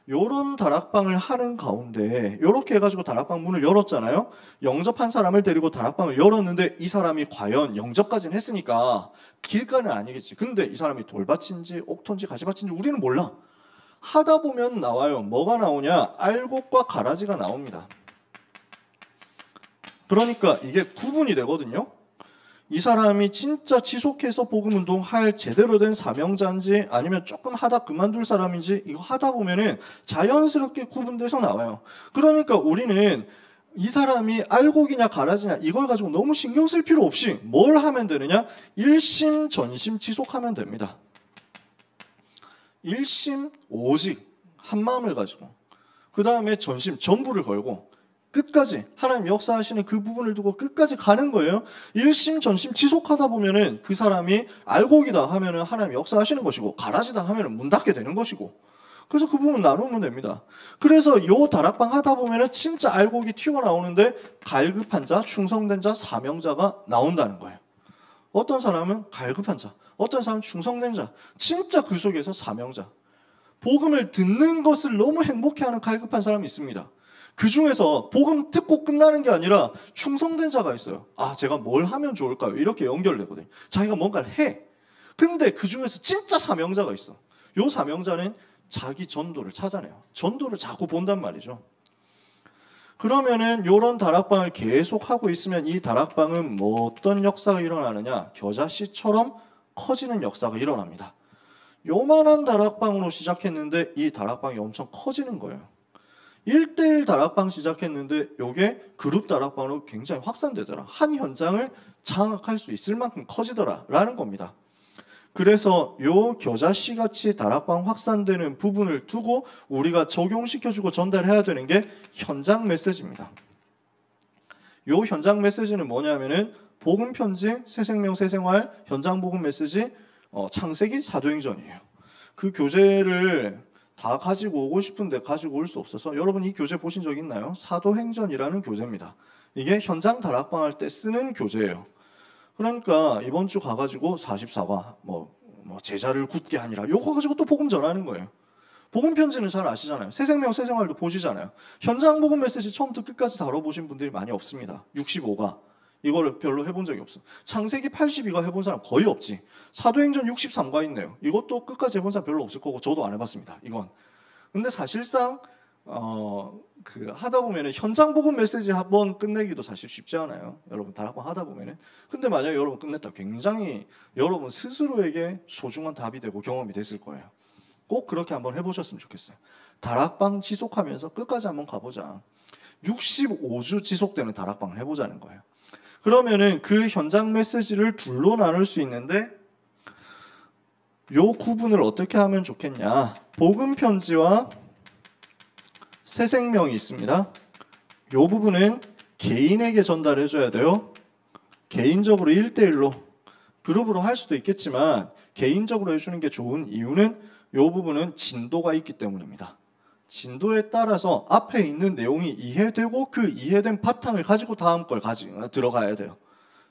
요런 다락방을 하는 가운데 요렇게 해가지고 다락방 문을 열었잖아요. 영접한 사람을 데리고 다락방을 열었는데 이 사람이 과연 영접까지는 했으니까 길가는 아니겠지. 근데 이 사람이 돌밭인지 옥토인지 가시밭인지 우리는 몰라. 하다 보면 나와요. 뭐가 나오냐? 알곡과 가라지가 나옵니다. 그러니까 이게 구분이 되거든요. 이 사람이 진짜 지속해서 복음운동 할 제대로 된 사명자인지 아니면 조금 하다 그만둘 사람인지 이거 하다 보면은 자연스럽게 구분돼서 나와요. 그러니까 우리는 이 사람이 알곡이냐 가라지냐 이걸 가지고 너무 신경 쓸 필요 없이 뭘 하면 되느냐? 일심 전심 지속하면 됩니다. 일심 오직 한 마음을 가지고 그 다음에 전심 전부를 걸고 끝까지 하나님 역사하시는 그 부분을 두고 끝까지 가는 거예요. 일심 전심 지속하다 보면은 그 사람이 알곡이다 하면은 하나님 역사하시는 것이고 가라지다 하면은 문 닫게 되는 것이고 그래서 그 부분 나누면 됩니다. 그래서 요 다락방 하다 보면은 진짜 알곡이 튀어나오는데 갈급한 자, 충성된 자, 사명자가 나온다는 거예요. 어떤 사람은 갈급한 자, 어떤 사람은 충성된 자, 진짜 그 속에서 사명자. 복음을 듣는 것을 너무 행복해하는 갈급한 사람이 있습니다. 그 중에서 복음 듣고 끝나는 게 아니라 충성된 자가 있어요. 제가 뭘 하면 좋을까요? 이렇게 연결되거든요. 자기가 뭔가를 해. 근데 그 중에서 진짜 사명자가 있어. 요 사명자는 자기 전도를 찾아내요. 전도를 자꾸 본단 말이죠. 그러면은 요런 다락방을 계속 하고 있으면 이 다락방은 뭐 어떤 역사가 일어나느냐? 겨자씨처럼 커지는 역사가 일어납니다. 요만한 다락방으로 시작했는데 이 다락방이 엄청 커지는 거예요. 1대1 다락방 시작했는데 요게 그룹 다락방으로 굉장히 확산되더라. 한 현장을 장악할 수 있을 만큼 커지더라 라는 겁니다. 그래서 요 겨자씨같이 다락방 확산되는 부분을 두고 우리가 적용시켜주고 전달해야 되는 게 현장 메시지입니다. 요 현장 메시지는 뭐냐면은 복음편지, 새생명, 새생활, 현장 복음 메시지, 창세기, 사도행전이에요. 그 교재를 다 가지고 오고 싶은데 가지고 올 수 없어서 여러분 이 교재 보신 적 있나요? 사도행전이라는 교재입니다. 이게 현장 다락방 할 때 쓰는 교재예요. 그러니까 이번 주 가가지고 44과 뭐 제자를 굳게 하니라 요거 가지고 또 복음 전하는 거예요. 복음 편지는 잘 아시잖아요. 새생명 새생활도 보시잖아요. 현장 복음 메시지 처음부터 끝까지 다뤄보신 분들이 많이 없습니다. 65가 이거를 별로 해본 적이 없어. 창세기 82가 해본 사람 거의 없지. 사도행전 63가 있네요. 이것도 끝까지 해본 사람 별로 없을 거고 저도 안 해봤습니다. 이건. 근데 사실상 하다 보면은 현장 복음 메시지 한번 끝내기도 사실 쉽지 않아요. 여러분 다락방 하다 보면은. 근데 만약에 여러분 끝냈다, 굉장히 여러분 스스로에게 소중한 답이 되고 경험이 됐을 거예요. 꼭 그렇게 한번 해보셨으면 좋겠어요. 다락방 지속하면서 끝까지 한번 가보자. 65주 지속되는 다락방을 해보자는 거예요. 그러면은 그 현장 메시지를 둘로 나눌 수 있는데 요 구분을 어떻게 하면 좋겠냐. 복음 편지와 새 생명이 있습니다. 요 부분은 개인에게 전달해 줘야 돼요. 개인적으로 1대1로 그룹으로 할 수도 있겠지만 개인적으로 해주는 게 좋은 이유는 요 부분은 진도가 있기 때문입니다. 진도에 따라서 앞에 있는 내용이 이해되고 그 이해된 바탕을 가지고 다음 걸 들어가야 돼요.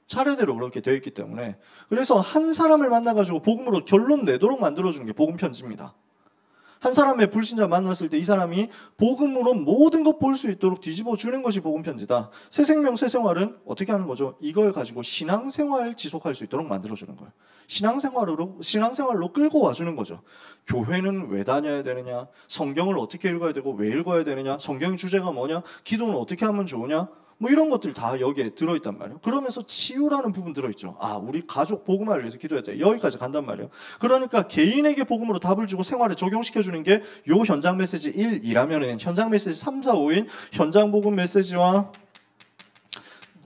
차례대로 그렇게 되어 있기 때문에. 그래서 한 사람을 만나가지고 복음으로 결론 내도록 만들어주는 게 복음 편지입니다. 한 사람의 불신자 만났을 때 이 사람이 복음으로 모든 것 볼 수 있도록 뒤집어 주는 것이 복음 편지다. 새 생명, 새 생활은 어떻게 하는 거죠? 이걸 가지고 신앙생활 지속할 수 있도록 만들어 주는 거예요. 신앙생활로 끌고 와 주는 거죠. 교회는 왜 다녀야 되느냐? 성경을 어떻게 읽어야 되고 왜 읽어야 되느냐? 성경 주제가 뭐냐? 기도는 어떻게 하면 좋으냐? 뭐 이런 것들 다 여기에 들어있단 말이에요. 그러면서 치유라는 부분 들어있죠. 우리 가족 복음화를 위해서 기도해야 돼. 여기까지 간단 말이에요. 그러니까 개인에게 복음으로 답을 주고 생활에 적용시켜주는 게 요 현장 메시지 1, 2라면은 현장 메시지 3, 4, 5인 현장 복음 메시지와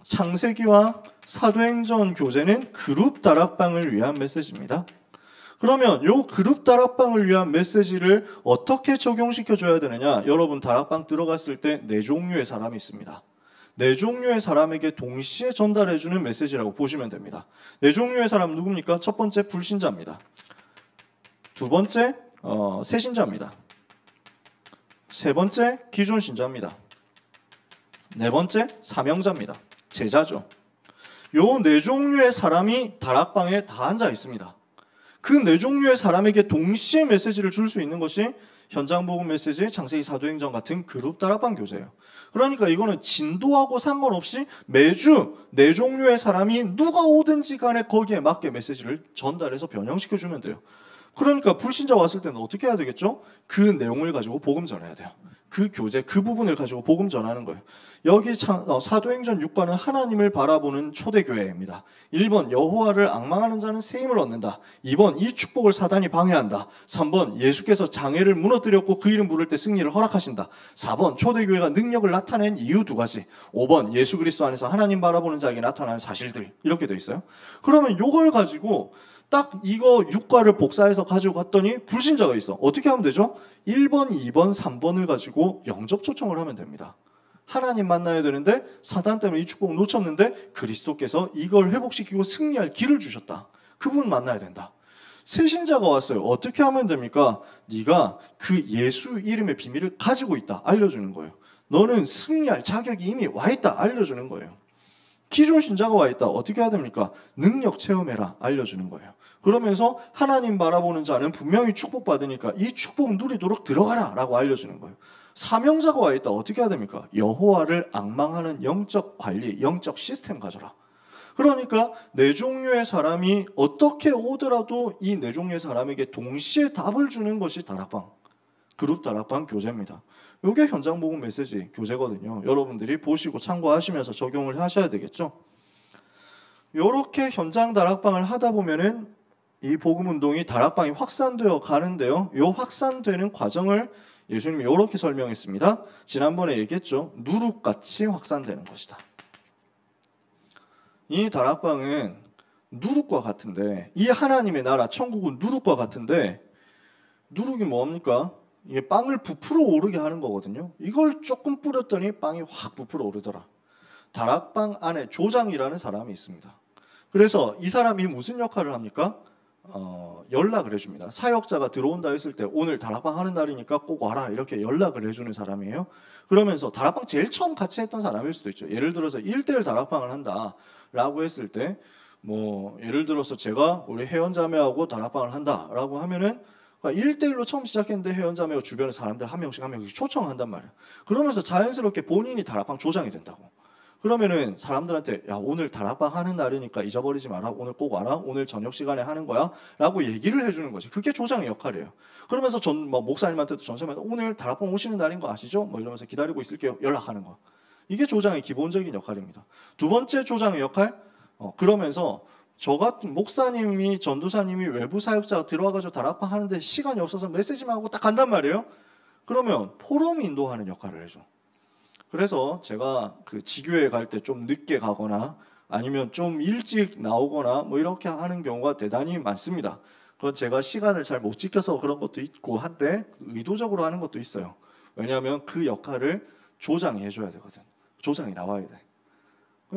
창세기와 사도행전 교재는 그룹 다락방을 위한 메시지입니다. 그러면 요 그룹 다락방을 위한 메시지를 어떻게 적용시켜 줘야 되느냐? 여러분 다락방 들어갔을 때 네 종류의 사람이 있습니다. 네 종류의 사람에게 동시에 전달해주는 메시지라고 보시면 됩니다. 네 종류의 사람 누굽니까? 첫 번째 불신자입니다. 두 번째 새신자입니다. 세 번째 기존 신자입니다. 네 번째 사명자입니다. 제자죠. 요 네 종류의 사람이 다락방에 다 앉아 있습니다. 그 네 종류의 사람에게 동시에 메시지를 줄 수 있는 것이 현장 복음 메시지, 창세기 사도행전 같은 그룹 다락방 교재예요. 그러니까 이거는 진도하고 상관없이 매주 네 종류의 사람이 누가 오든지 간에 거기에 맞게 메시지를 전달해서 변형시켜주면 돼요. 그러니까 불신자 왔을 때는 어떻게 해야 되겠죠? 그 내용을 가지고 복음 전해야 돼요. 그 교재, 그 부분을 가지고 복음 전하는 거예요. 여기 사도행전 6과는 하나님을 바라보는 초대교회입니다. 1번 여호와를 앙망하는 자는 세임을 얻는다. 2번 이 축복을 사단이 방해한다. 3번 예수께서 장애를 무너뜨렸고 그 이름 부를 때 승리를 허락하신다. 4번 초대교회가 능력을 나타낸 이유 2가지. 5번 예수 그리스도 안에서 하나님 바라보는 자에게 나타나는 사실들. 이렇게 돼 있어요. 그러면 이걸 가지고 딱 이거 6과를 복사해서 가지고 갔더니 불신자가 있어. 어떻게 하면 되죠? 1번, 2번, 3번을 가지고 영접 초청을 하면 됩니다. 하나님 만나야 되는데 사단 때문에 이 축복 놓쳤는데 그리스도께서 이걸 회복시키고 승리할 길을 주셨다. 그분 만나야 된다. 새신자가 왔어요. 어떻게 하면 됩니까? 네가 그 예수 이름의 비밀을 가지고 있다. 알려주는 거예요. 너는 승리할 자격이 이미 와 있다. 알려주는 거예요. 기존 신자가 와 있다. 어떻게 해야 됩니까? 능력 체험해라. 알려주는 거예요. 그러면서 하나님 바라보는 자는 분명히 축복받으니까 이 축복 누리도록 들어가라 라고 알려주는 거예요. 사명자가 와 있다. 어떻게 해야 됩니까? 여호와를 앙망하는 영적 관리, 영적 시스템 가져라. 그러니까 네 종류의 사람이 어떻게 오더라도 이 네 종류의 사람에게 동시에 답을 주는 것이 다락방, 그룹 다락방 교재입니다. 이게 현장 복음 메시지 교재거든요. 여러분들이 보시고 참고하시면서 적용을 하셔야 되겠죠. 이렇게 현장 다락방을 하다 보면은 이 복음 운동이 다락방이 확산되어 가는데요. 이 확산되는 과정을 예수님이 이렇게 설명했습니다. 지난번에 얘기했죠. 누룩같이 확산되는 것이다. 이 다락방은 누룩과 같은데, 이 하나님의 나라 천국은 누룩과 같은데, 누룩이 뭡니까? 이게 빵을 부풀어 오르게 하는 거거든요. 이걸 조금 뿌렸더니 빵이 확 부풀어 오르더라. 다락방 안에 조장이라는 사람이 있습니다. 그래서 이 사람이 무슨 역할을 합니까? 연락을 해줍니다. 사역자가 들어온다 했을 때 오늘 다락방 하는 날이니까 꼭 와라 이렇게 연락을 해주는 사람이에요. 그러면서 다락방 제일 처음 같이 했던 사람일 수도 있죠. 예를 들어서 1대1 다락방을 한다라고 했을 때 뭐 예를 들어서 제가 우리 회원자매하고 다락방을 한다라고 하면은 1대1로 처음 시작했는데 회원자매하고 주변에 사람들 한 명씩 초청한단 말이에요. 그러면서 자연스럽게 본인이 다락방 조장이 된다고. 그러면은 사람들한테 야 오늘 다락방 하는 날이니까 잊어버리지 마라. 오늘 꼭 와라. 오늘 저녁 시간에 하는 거야. 라고 얘기를 해주는 거지. 그게 조장의 역할이에요. 그러면서 뭐 목사님한테도 전설한테 오늘 다락방 오시는 날인 거 아시죠? 뭐 이러면서 기다리고 있을게요. 연락하는 거. 이게 조장의 기본적인 역할입니다. 두 번째 조장의 역할. 그러면서 저 같은 목사님이 전도사님이 외부 사역자가 들어와가지고 다락방 하는데 시간이 없어서 메시지만 하고 딱 간단 말이에요. 그러면 포럼이 인도하는 역할을 해줘. 그래서 제가 그 지교회 갈 때 좀 늦게 가거나 아니면 좀 일찍 나오거나 뭐 이렇게 하는 경우가 대단히 많습니다. 그건 제가 시간을 잘 못 지켜서 그런 것도 있고 한데 의도적으로 하는 것도 있어요. 왜냐하면 그 역할을 조장이 해줘야 되거든. 조장이 나와야 돼.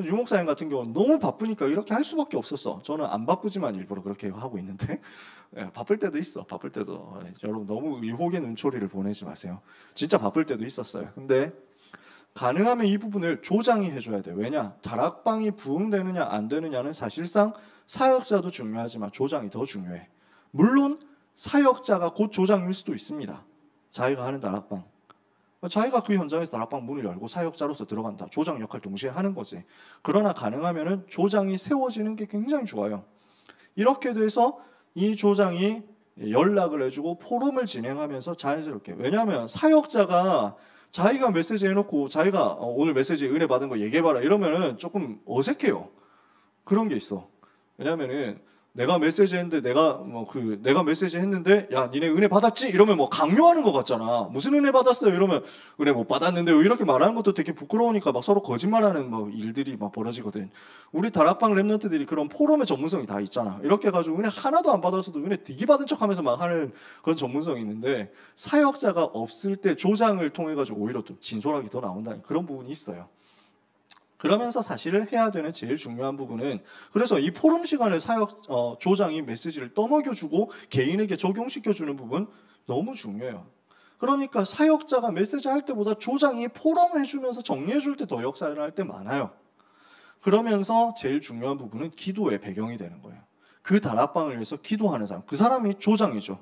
유 목사님 같은 경우는 너무 바쁘니까 이렇게 할 수밖에 없었어. 저는 안 바쁘지만 일부러 그렇게 하고 있는데 바쁠 때도 있어. 바쁠 때도. 여러분 너무 의혹의 눈초리를 보내지 마세요. 진짜 바쁠 때도 있었어요. 근데 가능하면 이 부분을 조장이 해줘야 돼. 왜냐? 다락방이 부흥되느냐 안 되느냐는 사실상 사역자도 중요하지만 조장이 더 중요해. 물론 사역자가 곧 조장일 수도 있습니다. 자기가 하는 다락방. 자기가 그 현장에서 다락방 문을 열고 사역자로서 들어간다. 조장 역할 동시에 하는 거지. 그러나 가능하면 조장이 세워지는 게 굉장히 좋아요. 이렇게 돼서 이 조장이 연락을 해주고 포럼을 진행하면서 자연스럽게. 왜냐하면 사역자가 자기가 메시지 해놓고 자기가 오늘 메시지 은혜 받은 거 얘기해봐라 이러면은 조금 어색해요. 그런 게 있어. 왜냐면은 내가 메시지 했는데 내가 메시지 했는데 야 니네 은혜 받았지? 이러면 뭐 강요하는 것 같잖아. 무슨 은혜 받았어요? 이러면 은혜 못 받았는데 이렇게 말하는 것도 되게 부끄러우니까 막 서로 거짓말하는 막 일들이 막 벌어지거든. 우리 다락방 랩런트들이 그런 포럼의 전문성이 다 있잖아. 이렇게 해가지고 은혜 하나도 안 받아서도 은혜 되게 받은 척하면서 막 하는 그런 전문성이 있는데 사역자가 없을 때 조장을 통해가지고 오히려 좀 진솔하게 더 나온다는 그런 부분이 있어요. 그러면서 사실 해야 되는 제일 중요한 부분은 그래서 이 포럼 시간에 조장이 메시지를 떠먹여주고 개인에게 적용시켜주는 부분 너무 중요해요. 그러니까 사역자가 메시지 할 때보다 조장이 포럼 해주면서 정리해줄 때 더 역사를 할 때 많아요. 그러면서 제일 중요한 부분은 기도의 배경이 되는 거예요. 그 다락방을 위해서 기도하는 사람, 그 사람이 조장이죠.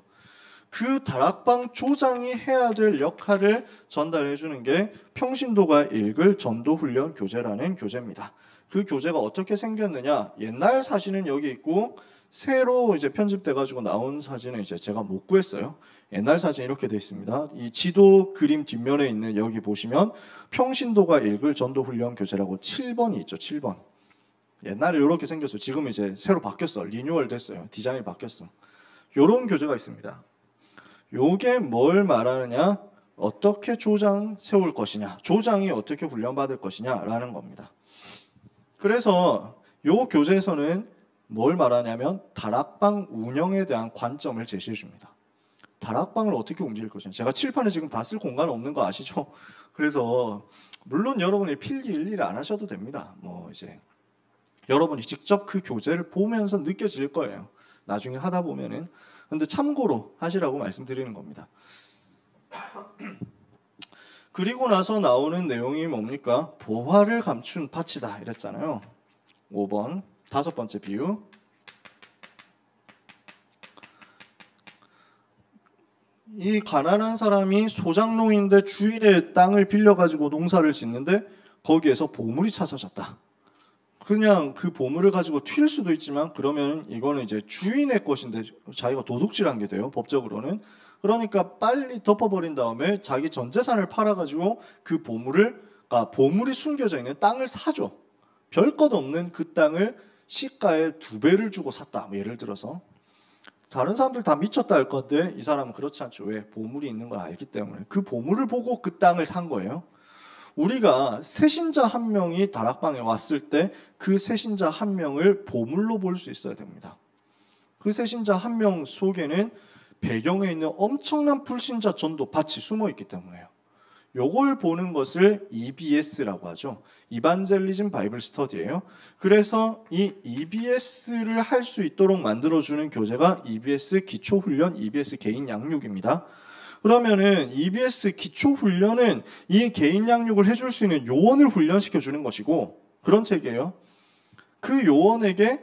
그 다락방 조장이 해야 될 역할을 전달해 주는 게 평신도가 읽을 전도훈련 교재라는 교재입니다. 그 교재가 어떻게 생겼느냐? 옛날 사진은 여기 있고 새로 이제 편집돼 가지고 나온 사진은 이제 제가 못 구했어요. 옛날 사진 이렇게 돼 있습니다. 이 지도 그림 뒷면에 있는 여기 보시면 평신도가 읽을 전도훈련 교재라고 7번이 있죠. 7번. 옛날에 이렇게 생겼어요. 지금 이제 새로 바뀌었어. 리뉴얼 됐어요. 디자인이 바뀌었어. 이런 교재가 있습니다. 요게 뭘 말하느냐? 어떻게 조장 세울 것이냐? 조장이 어떻게 훈련받을 것이냐라는 겁니다. 그래서 요 교재에서는 뭘 말하냐면 다락방 운영에 대한 관점을 제시해 줍니다. 다락방을 어떻게 움직일 것이냐. 제가 칠판에 지금 다 쓸 공간 없는 거 아시죠? 그래서 물론 여러분이 필기 일일이 안 하셔도 됩니다. 뭐 이제 여러분이 직접 그 교재를 보면서 느껴질 거예요. 나중에 하다 보면은. 근데 참고로 하시라고 말씀드리는 겁니다. 그리고 나서 나오는 내용이 뭡니까? 보화를 감춘 파츠다 이랬잖아요. 5번 다섯 번째 비유. 이 가난한 사람이 소작농인데 주인의 땅을 빌려가지고 농사를 짓는데 거기에서 보물이 찾아졌다. 그냥 그 보물을 가지고 튈 수도 있지만 그러면 이거는 이제 주인의 것인데 자기가 도둑질한 게 돼요. 법적으로는. 그러니까 빨리 덮어버린 다음에 자기 전 재산을 팔아가지고 그 보물이 숨겨져 있는 땅을 사줘. 별 것 없는 그 땅을 시가의 2배를 주고 샀다. 뭐 예를 들어서. 다른 사람들 다 미쳤다 할 건데 이 사람은 그렇지 않죠. 왜? 보물이 있는 걸 알기 때문에. 그 보물을 보고 그 땅을 산 거예요. 우리가 새신자 한 명이 다락방에 왔을 때 그 새신자 한 명을 보물로 볼 수 있어야 됩니다. 그 새신자 한 명 속에는 배경에 있는 엄청난 불신자 전도 밭이 숨어 있기 때문에요. 요걸 보는 것을 EBS라고 하죠. 이반젤리즘 바이블 스터디예요. 그래서 이 EBS를 할 수 있도록 만들어주는 교재가 EBS 기초훈련, EBS 개인 양육입니다. 그러면은 EBS 기초훈련은 이 개인 양육을 해줄 수 있는 요원을 훈련시켜 주는 것이고 그런 책이에요. 그 요원에게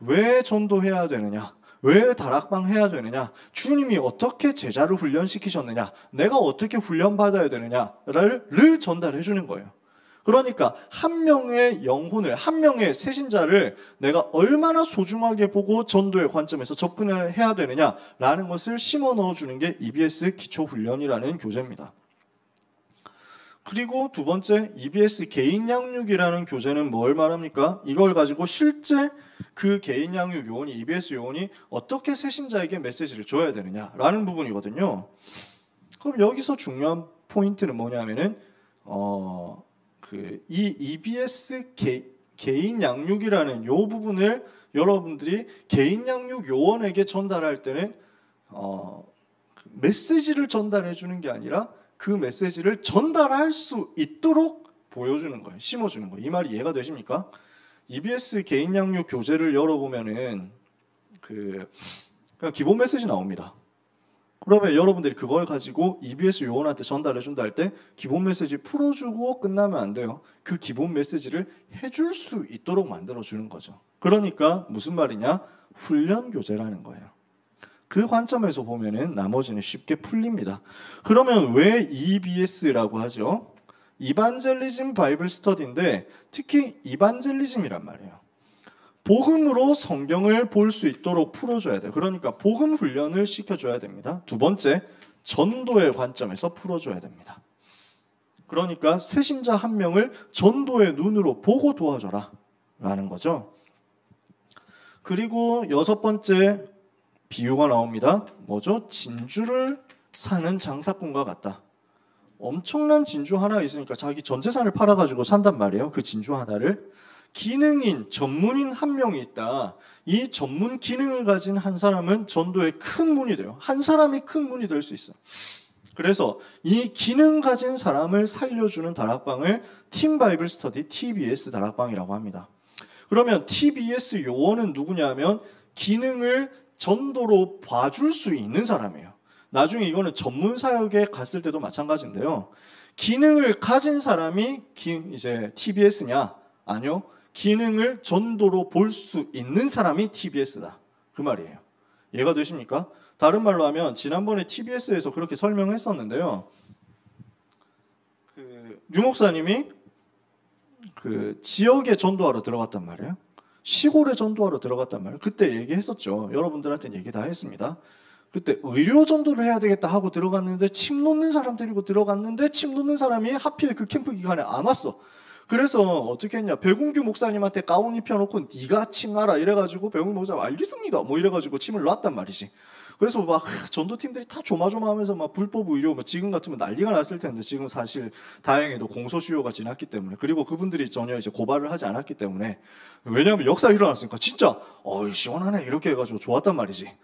왜 전도해야 되느냐, 왜 다락방 해야 되느냐, 주님이 어떻게 제자를 훈련시키셨느냐, 내가 어떻게 훈련받아야 되느냐를 전달해 주는 거예요. 그러니까 한 명의 영혼을, 한 명의 새신자를 내가 얼마나 소중하게 보고 전도의 관점에서 접근을 해야 되느냐라는 것을 심어 넣어주는 게 EBS 기초훈련이라는 교재입니다. 그리고 두 번째, EBS 개인 양육이라는 교재는 뭘 말합니까? 이걸 가지고 실제 그 개인 양육 요원이, EBS 요원이 어떻게 새신자에게 메시지를 줘야 되느냐라는 부분이거든요. 그럼 여기서 중요한 포인트는 뭐냐면은 이 EBS 개인 양육이라는 요 부분을 여러분들이 개인 양육 요원에게 전달할 때는 메시지를 전달해 주는 게 아니라 그 메시지를 전달할 수 있도록 보여주는 거예요. 심어주는 거예요. 이 말이 이해가 되십니까? EBS 개인 양육 교재를 열어보면은 그냥 기본 메시지 나옵니다. 그러면 여러분들이 그걸 가지고 EBS 요원한테 전달해 준다 할 때 기본 메시지 풀어주고 끝나면 안 돼요. 그 기본 메시지를 해줄 수 있도록 만들어주는 거죠. 그러니까 무슨 말이냐? 훈련 교재라는 거예요. 그 관점에서 보면은 나머지는 쉽게 풀립니다. 그러면 왜 EBS라고 하죠? 이반젤리즘 바이블 스터디인데 특히 이반젤리즘이란 말이에요. 복음으로 성경을 볼 수 있도록 풀어줘야 돼요. 그러니까 복음 훈련을 시켜줘야 됩니다. 두 번째, 전도의 관점에서 풀어줘야 됩니다. 그러니까 새신자 한 명을 전도의 눈으로 보고 도와줘라 라는 거죠. 그리고 여섯 번째 비유가 나옵니다. 뭐죠? 진주를 사는 장사꾼과 같다. 엄청난 진주 하나 있으니까 자기 전 재산을 팔아가지고 산단 말이에요. 그 진주 하나를. 기능인, 전문인 한 명이 있다. 이 전문 기능을 가진 한 사람은 전도의 큰 문이 돼요. 한 사람이 큰 문이 될 수 있어요. 그래서 이 기능 가진 사람을 살려주는 다락방을 팀 바이블 스터디 TBS 다락방이라고 합니다. 그러면 TBS 요원은 누구냐면 기능을 전도로 봐줄 수 있는 사람이에요. 나중에 이거는 전문 사역에 갔을 때도 마찬가지인데요. 기능을 가진 사람이 이제 TBS냐? 아니요. 기능을 전도로 볼 수 있는 사람이 TBS다. 그 말이에요. 이해가 되십니까? 다른 말로 하면 지난번에 TBS에서 그렇게 설명했었는데요. 유 목사님이 지역에 전도하러 들어갔단 말이에요. 시골에 전도하러 들어갔단 말이에요. 그때 얘기했었죠. 여러분들한테는 얘기 다 했습니다. 그때 의료 전도를 해야 되겠다 하고 들어갔는데 침 놓는 사람 데리고 들어갔는데 침 놓는 사람이 하필 그 캠프 기간에 안 왔어. 그래서 어떻게 했냐, 백운규 목사님한테 가운 입혀놓고 네가 침 놔라 이래가지고 백운규 목사님 알겠습니다 뭐 이래가지고 침을 놨단 말이지. 그래서 막 전도팀들이 다 조마조마하면서 막 불법 의료 지금 같으면 난리가 났을 텐데 지금 사실 다행히도 공소시효가 지났기 때문에, 그리고 그분들이 전혀 이제 고발을 하지 않았기 때문에, 왜냐하면 역사 일어났으니까 진짜 시원하네 이렇게 해가지고 좋았단 말이지.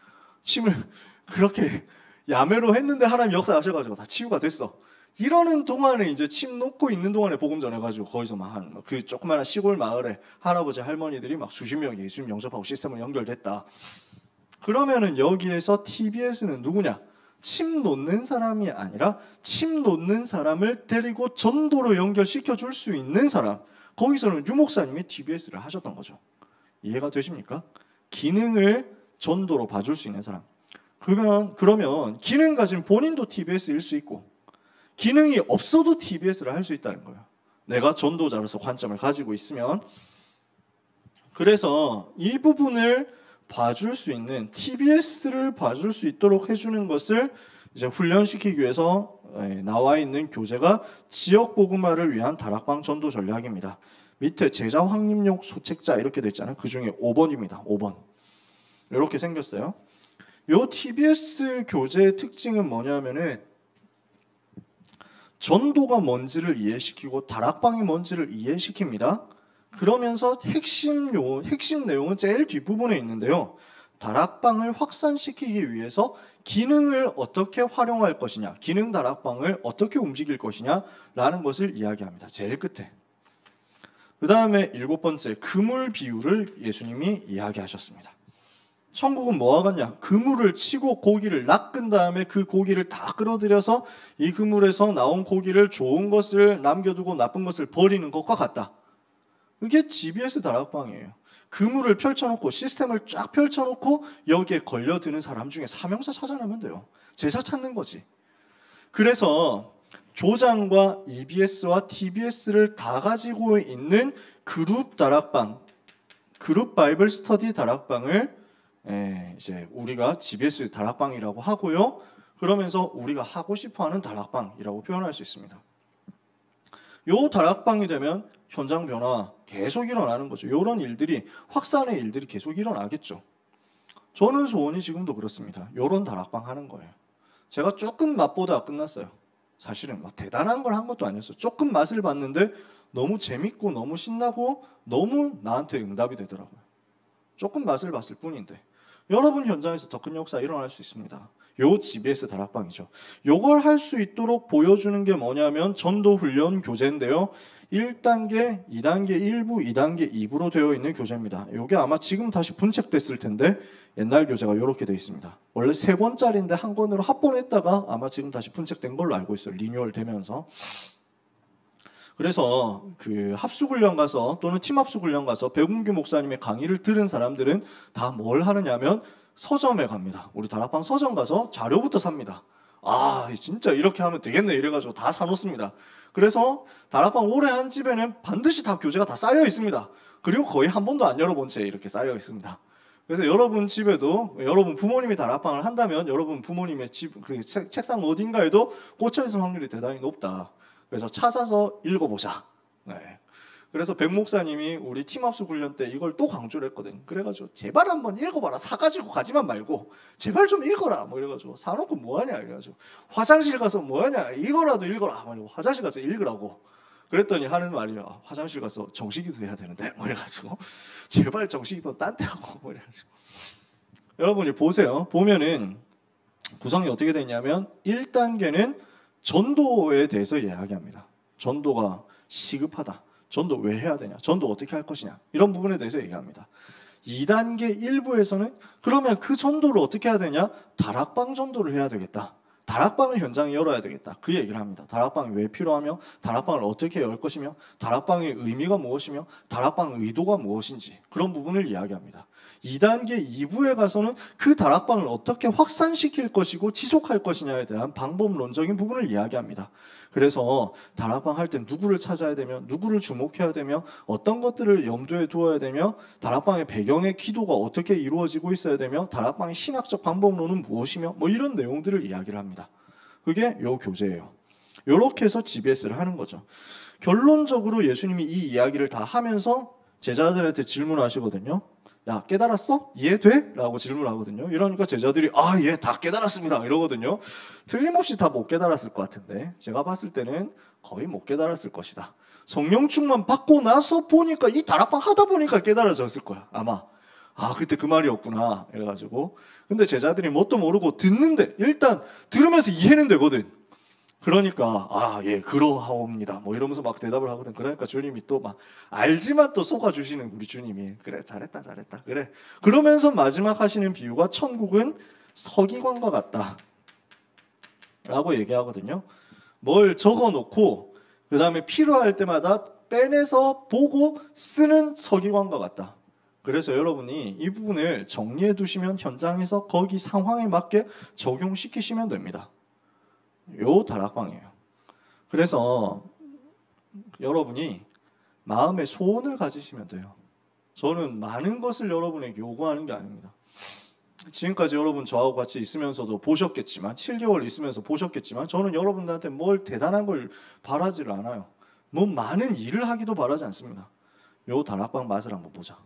침을 그렇게 야매로 했는데 하나님 역사하셔가지고 다 치유가 됐어. 이러는 동안에 이제 침 놓고 있는 동안에 복음 전해가지고 거기서 막 그 조그마한 시골 마을에 할아버지 할머니들이 막 수십 명 예수님 영접하고 시스템으로 연결됐다. 그러면은 여기에서 TBS는 누구냐? 침 놓는 사람이 아니라 침 놓는 사람을 데리고 전도로 연결시켜 줄 수 있는 사람. 거기서는 유 목사님이 TBS를 하셨던 거죠. 이해가 되십니까? 기능을 전도로 봐줄 수 있는 사람. 그러면 기능 가진 본인도 TBS일 수 있고 기능이 없어도 TBS를 할 수 있다는 거예요. 내가 전도자로서 관점을 가지고 있으면. 그래서 이 부분을 봐줄 수 있는, TBS를 봐줄 수 있도록 해주는 것을 이제 훈련시키기 위해서 나와 있는 교재가 지역 복음화를 위한 다락방 전도 전략입니다. 밑에 제자 확립용 소책자 이렇게 돼 있잖아요. 그 중에 5번입니다. 5번. 이렇게 생겼어요. 이 TBS 교재의 특징은 뭐냐면은 전도가 뭔지를 이해시키고 다락방이 뭔지를 이해시킵니다. 그러면서 핵심 내용은 제일 뒷부분에 있는데요. 다락방을 확산시키기 위해서 기능을 어떻게 활용할 것이냐, 기능 다락방을 어떻게 움직일 것이냐라는 것을 이야기합니다. 제일 끝에. 그 다음에 7번째, 그물 비유를 예수님이 이야기하셨습니다. 천국은 뭐와 같냐? 그물을 치고 고기를 낚은 다음에 그 고기를 다 끌어들여서 이 그물에서 나온 고기를 좋은 것을 남겨두고 나쁜 것을 버리는 것과 같다. 그게 GBS 다락방이에요. 그물을 펼쳐놓고 시스템을 쫙 펼쳐놓고 여기에 걸려드는 사람 중에 사명사 찾아내면 돼요. 제자 찾는 거지. 그래서 조장과 EBS와 TBS를 다 가지고 있는 그룹 다락방, 그룹 바이블 스터디 다락방을 이제 우리가 GBS 다락방이라고 하고요. 그러면서 우리가 하고 싶어하는 다락방이라고 표현할 수 있습니다. 요 다락방이 되면 현장 변화 계속 일어나는 거죠. 이런 일들이, 확산의 일들이 계속 일어나겠죠. 저는 소원이 지금도 그렇습니다. 요런 다락방 하는 거예요. 제가 조금 맛보다 끝났어요. 사실은 뭐 대단한 걸 한 것도 아니었어요. 조금 맛을 봤는데 너무 재밌고 너무 신나고 너무 나한테 응답이 되더라고요. 조금 맛을 봤을 뿐인데 여러분 현장에서 더 큰 역사 일어날 수 있습니다. 요 GBS 다락방이죠. 요걸 할 수 있도록 보여주는 게 뭐냐면 전도훈련 교재인데요. 1단계, 2단계 1부, 2단계 2부로 되어 있는 교재입니다. 요게 아마 지금 다시 분책됐을 텐데 옛날 교재가 이렇게 되어 있습니다. 원래 3권짜리인데 한 권으로 합본했다가 아마 지금 다시 분책된 걸로 알고 있어요. 리뉴얼 되면서. 그래서 그 합숙훈련 가서 또는 팀 합숙훈련 가서 백운규 목사님의 강의를 들은 사람들은 다 뭘 하느냐면 서점에 갑니다. 우리 다락방 서점 가서 자료부터 삽니다. 아 진짜 이렇게 하면 되겠네 이래가지고 다 사놓습니다. 그래서 다락방 오래 한 집에는 반드시 다 교재가 다 쌓여 있습니다. 그리고 거의 한 번도 안 열어본 채 이렇게 쌓여 있습니다. 그래서 여러분 집에도 여러분 부모님이 다락방을 한다면 여러분 부모님의 집 그 책상 어딘가에도 꽂혀 있을 확률이 대단히 높다. 그래서 찾아서 읽어보자. 네. 그래서 백 목사님이 우리 팀합숙 훈련 때 이걸 또 강조를 했거든. 그래가지고 제발 한번 읽어봐라. 사가지고 가지만 말고 제발 좀 읽어라. 뭐 이래가지고 사놓고 뭐하냐 이래가지고 화장실 가서 뭐하냐 이거라도 읽어라. 화장실 가서 읽으라고. 그랬더니 하는 말이 화장실 가서 정식이도 해야 되는데 뭐 이래가지고 제발 정식이도 딴 데 하고 뭐 이래가지고 여러분이 보세요. 보면은 구성이 어떻게 되냐면 1단계는 전도에 대해서 이야기합니다. 전도가 시급하다. 전도 왜 해야 되냐? 전도 어떻게 할 것이냐? 이런 부분에 대해서 얘기합니다. 2단계 1부에서는 그러면 그 전도를 어떻게 해야 되냐? 다락방 전도를 해야 되겠다. 다락방을 현장에 열어야 되겠다. 그 얘기를 합니다. 다락방이 왜 필요하며 다락방을 어떻게 열 것이며 다락방의 의미가 무엇이며 다락방의 의도가 무엇인지 그런 부분을 이야기합니다. 2단계 2부에 가서는 그 다락방을 어떻게 확산시킬 것이고 지속할 것이냐에 대한 방법론적인 부분을 이야기합니다. 그래서 다락방 할 때 누구를 찾아야 되며 누구를 주목해야 되며 어떤 것들을 염두에 두어야 되며 다락방의 배경의 기도가 어떻게 이루어지고 있어야 되며 다락방의 신학적 방법론은 무엇이며 뭐 이런 내용들을 이야기를 합니다. 그게 요 교재예요. 이렇게 해서 GBS를 하는 거죠. 결론적으로 예수님이 이 이야기를 다 하면서 제자들한테 질문하시거든요. 야 깨달았어? 이해돼? 라고 질문하거든요. 이러니까 제자들이 아 예 다 깨달았습니다 이러거든요. 틀림없이 다 못 깨달았을 것 같은데 제가 봤을 때는 거의 못 깨달았을 것이다. 성령 충만 받고 나서 보니까 이 다락방 하다 보니까 깨달아졌을 거야 아마. 아 그때 그 말이었구나 이래가지고. 근데 제자들이 뭣도 모르고 듣는데 일단 들으면서 이해는 되거든. 그러니까 아 예 그러하옵니다 뭐 이러면서 막 대답을 하거든. 그러니까 주님이 또 막 알지만 또 속아주시는 우리 주님이 그래 잘했다 그래 그러면서 마지막 하시는 비유가 천국은 서기관과 같다 라고 얘기하거든요. 뭘 적어놓고 그 다음에 필요할 때마다 빼내서 보고 쓰는 서기관과 같다. 그래서 여러분이 이 부분을 정리해 두시면 현장에서 거기 상황에 맞게 적용시키시면 됩니다. 요 다락방이에요. 그래서 여러분이 마음의 소원을 가지시면 돼요. 저는 많은 것을 여러분에게 요구하는 게 아닙니다. 지금까지 여러분 저하고 같이 있으면서도 보셨겠지만 7개월 있으면서 보셨겠지만 저는 여러분들한테 뭘 대단한 걸 바라지를 않아요. 뭐 많은 일을 하기도 바라지 않습니다. 요 다락방 맛을 한번 보자.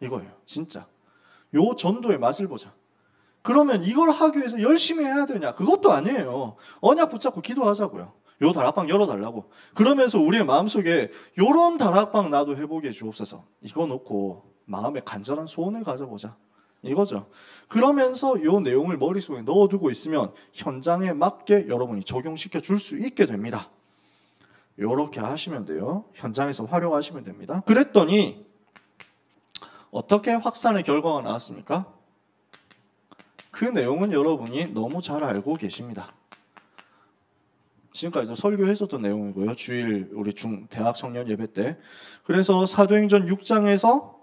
이거예요. 진짜. 요 전도의 맛을 보자. 그러면 이걸 하기 위해서 열심히 해야 되냐? 그것도 아니에요. 언약 붙잡고 기도하자고요. 요 다락방 열어달라고. 그러면서 우리의 마음속에 요런 다락방 나도 해보게 해주옵소서. 이거 놓고 마음에 간절한 소원을 가져보자. 이거죠. 그러면서 요 내용을 머릿속에 넣어두고 있으면 현장에 맞게 여러분이 적용시켜 줄 수 있게 됩니다. 요렇게 하시면 돼요. 현장에서 활용하시면 됩니다. 그랬더니 어떻게 확산의 결과가 나왔습니까? 그 내용은 여러분이 너무 잘 알고 계십니다. 지금까지 설교했었던 내용이고요. 주일 우리 대학 청년 예배 때. 그래서 사도행전 6장에서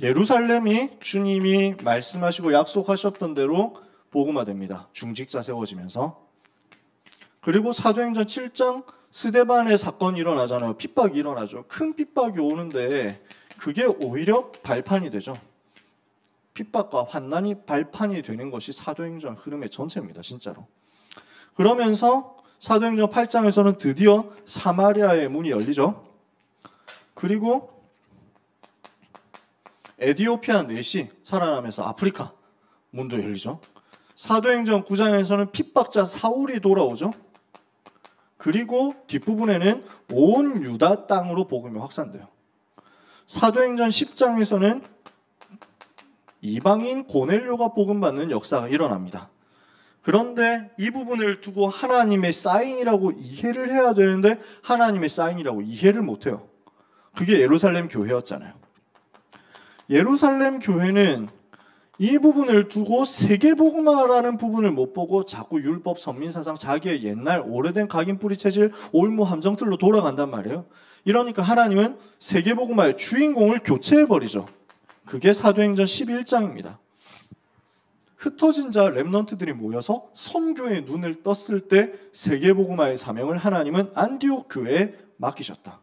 예루살렘이 주님이 말씀하시고 약속하셨던 대로 복음화됩니다. 중직자 세워지면서. 그리고 사도행전 7장 스데반의 사건이 일어나잖아요. 핍박이 일어나죠. 큰 핍박이 오는데 그게 오히려 발판이 되죠. 핍박과 환난이 발판이 되는 것이 사도행전 흐름의 전체입니다. 진짜로. 그러면서 사도행전 8장에서는 드디어 사마리아의 문이 열리죠. 그리고 에디오피아 넷이 살아나면서 아프리카 문도 열리죠. 사도행전 9장에서는 핍박자 사울이 돌아오죠. 그리고 뒷부분에는 온 유다 땅으로 복음이 확산돼요. 사도행전 10장에서는 이방인 고넬료가 복음받는 역사가 일어납니다. 그런데 이 부분을 두고 하나님의 사인이라고 이해를 해야 되는데 하나님의 사인이라고 이해를 못해요. 그게 예루살렘 교회였잖아요. 예루살렘 교회는 이 부분을 두고 세계복음화라는 부분을 못 보고 자꾸 율법, 선민사상, 자기의 옛날 오래된 각인 뿌리 체질, 올무 함정틀로 돌아간단 말이에요. 이러니까 하나님은 세계복음화의 주인공을 교체해버리죠. 그게 사도행전 11장입니다. 흩어진 자 렘넌트들이 모여서 선교의 눈을 떴을 때 세계복음화의 사명을 하나님은 안디옥 교회에 맡기셨다.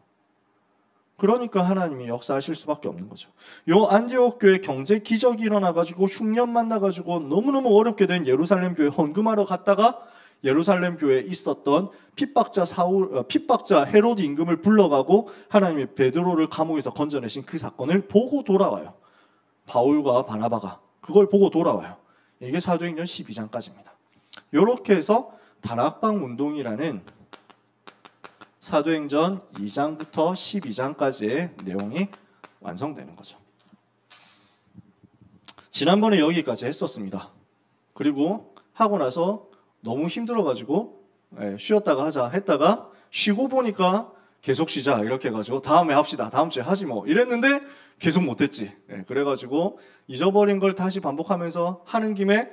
그러니까 하나님이 역사하실 수밖에 없는 거죠. 요 안디옥 교회 경제 기적이 일어나가지고 흉년 만나가지고 너무너무 어렵게 된 예루살렘 교회 헌금하러 갔다가 예루살렘 교회에 있었던 핍박자 헤롯 임금을 불러가고 하나님이 베드로를 감옥에서 건져내신 그 사건을 보고 돌아와요. 바울과 바나바가 그걸 보고 돌아와요. 이게 사도행전 12장까지입니다. 이렇게 해서 다락방 운동이라는 사도행전 2장부터 12장까지의 내용이 완성되는 거죠. 지난번에 여기까지 했었습니다. 그리고 하고 나서 너무 힘들어가지고 쉬었다가 하자 했다가 쉬고 보니까 계속 쉬자 이렇게 해가지고 다음에 합시다. 다음 주에 하지 뭐 이랬는데 계속 못했지. 그래가지고 잊어버린 걸 다시 반복하면서 하는 김에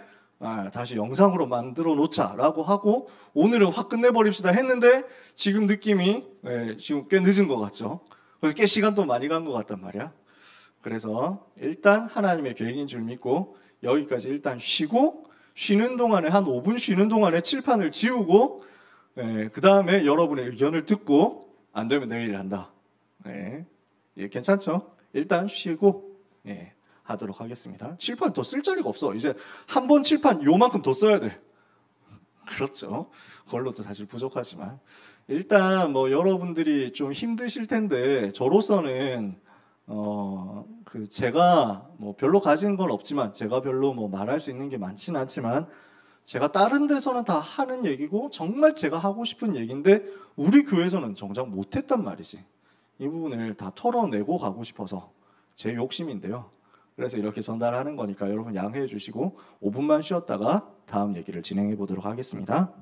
다시 영상으로 만들어 놓자라고 하고 오늘은 확 끝내버립시다 했는데 지금 느낌이 지금 꽤 늦은 것 같죠. 그래서 꽤 시간도 많이 간 것 같단 말이야. 그래서 일단 하나님의 계획인 줄 믿고 여기까지 일단 쉬고 쉬는 동안에 한 5분 쉬는 동안에 칠판을 지우고 그 다음에 여러분의 의견을 듣고 안 되면 내일 한다. 괜찮죠? 일단 쉬고 하도록 하겠습니다. 칠판 더 쓸 자리가 없어. 이제 한 번 칠판 요만큼 더 써야 돼. 그렇죠. 그걸로도 사실 부족하지만 일단 뭐 여러분들이 좀 힘드실 텐데 저로서는 제가 뭐 별로 가진 건 없지만 제가 별로 뭐 말할 수 있는 게 많지는 않지만 제가 다른 데서는 다 하는 얘기고 정말 제가 하고 싶은 얘기인데 우리 교회에서는 정작 못했단 말이지. 이 부분을 다 털어내고 가고 싶어서 제 욕심인데요. 그래서 이렇게 전달하는 거니까 여러분 양해해 주시고 5분만 쉬었다가 다음 얘기를 진행해 보도록 하겠습니다.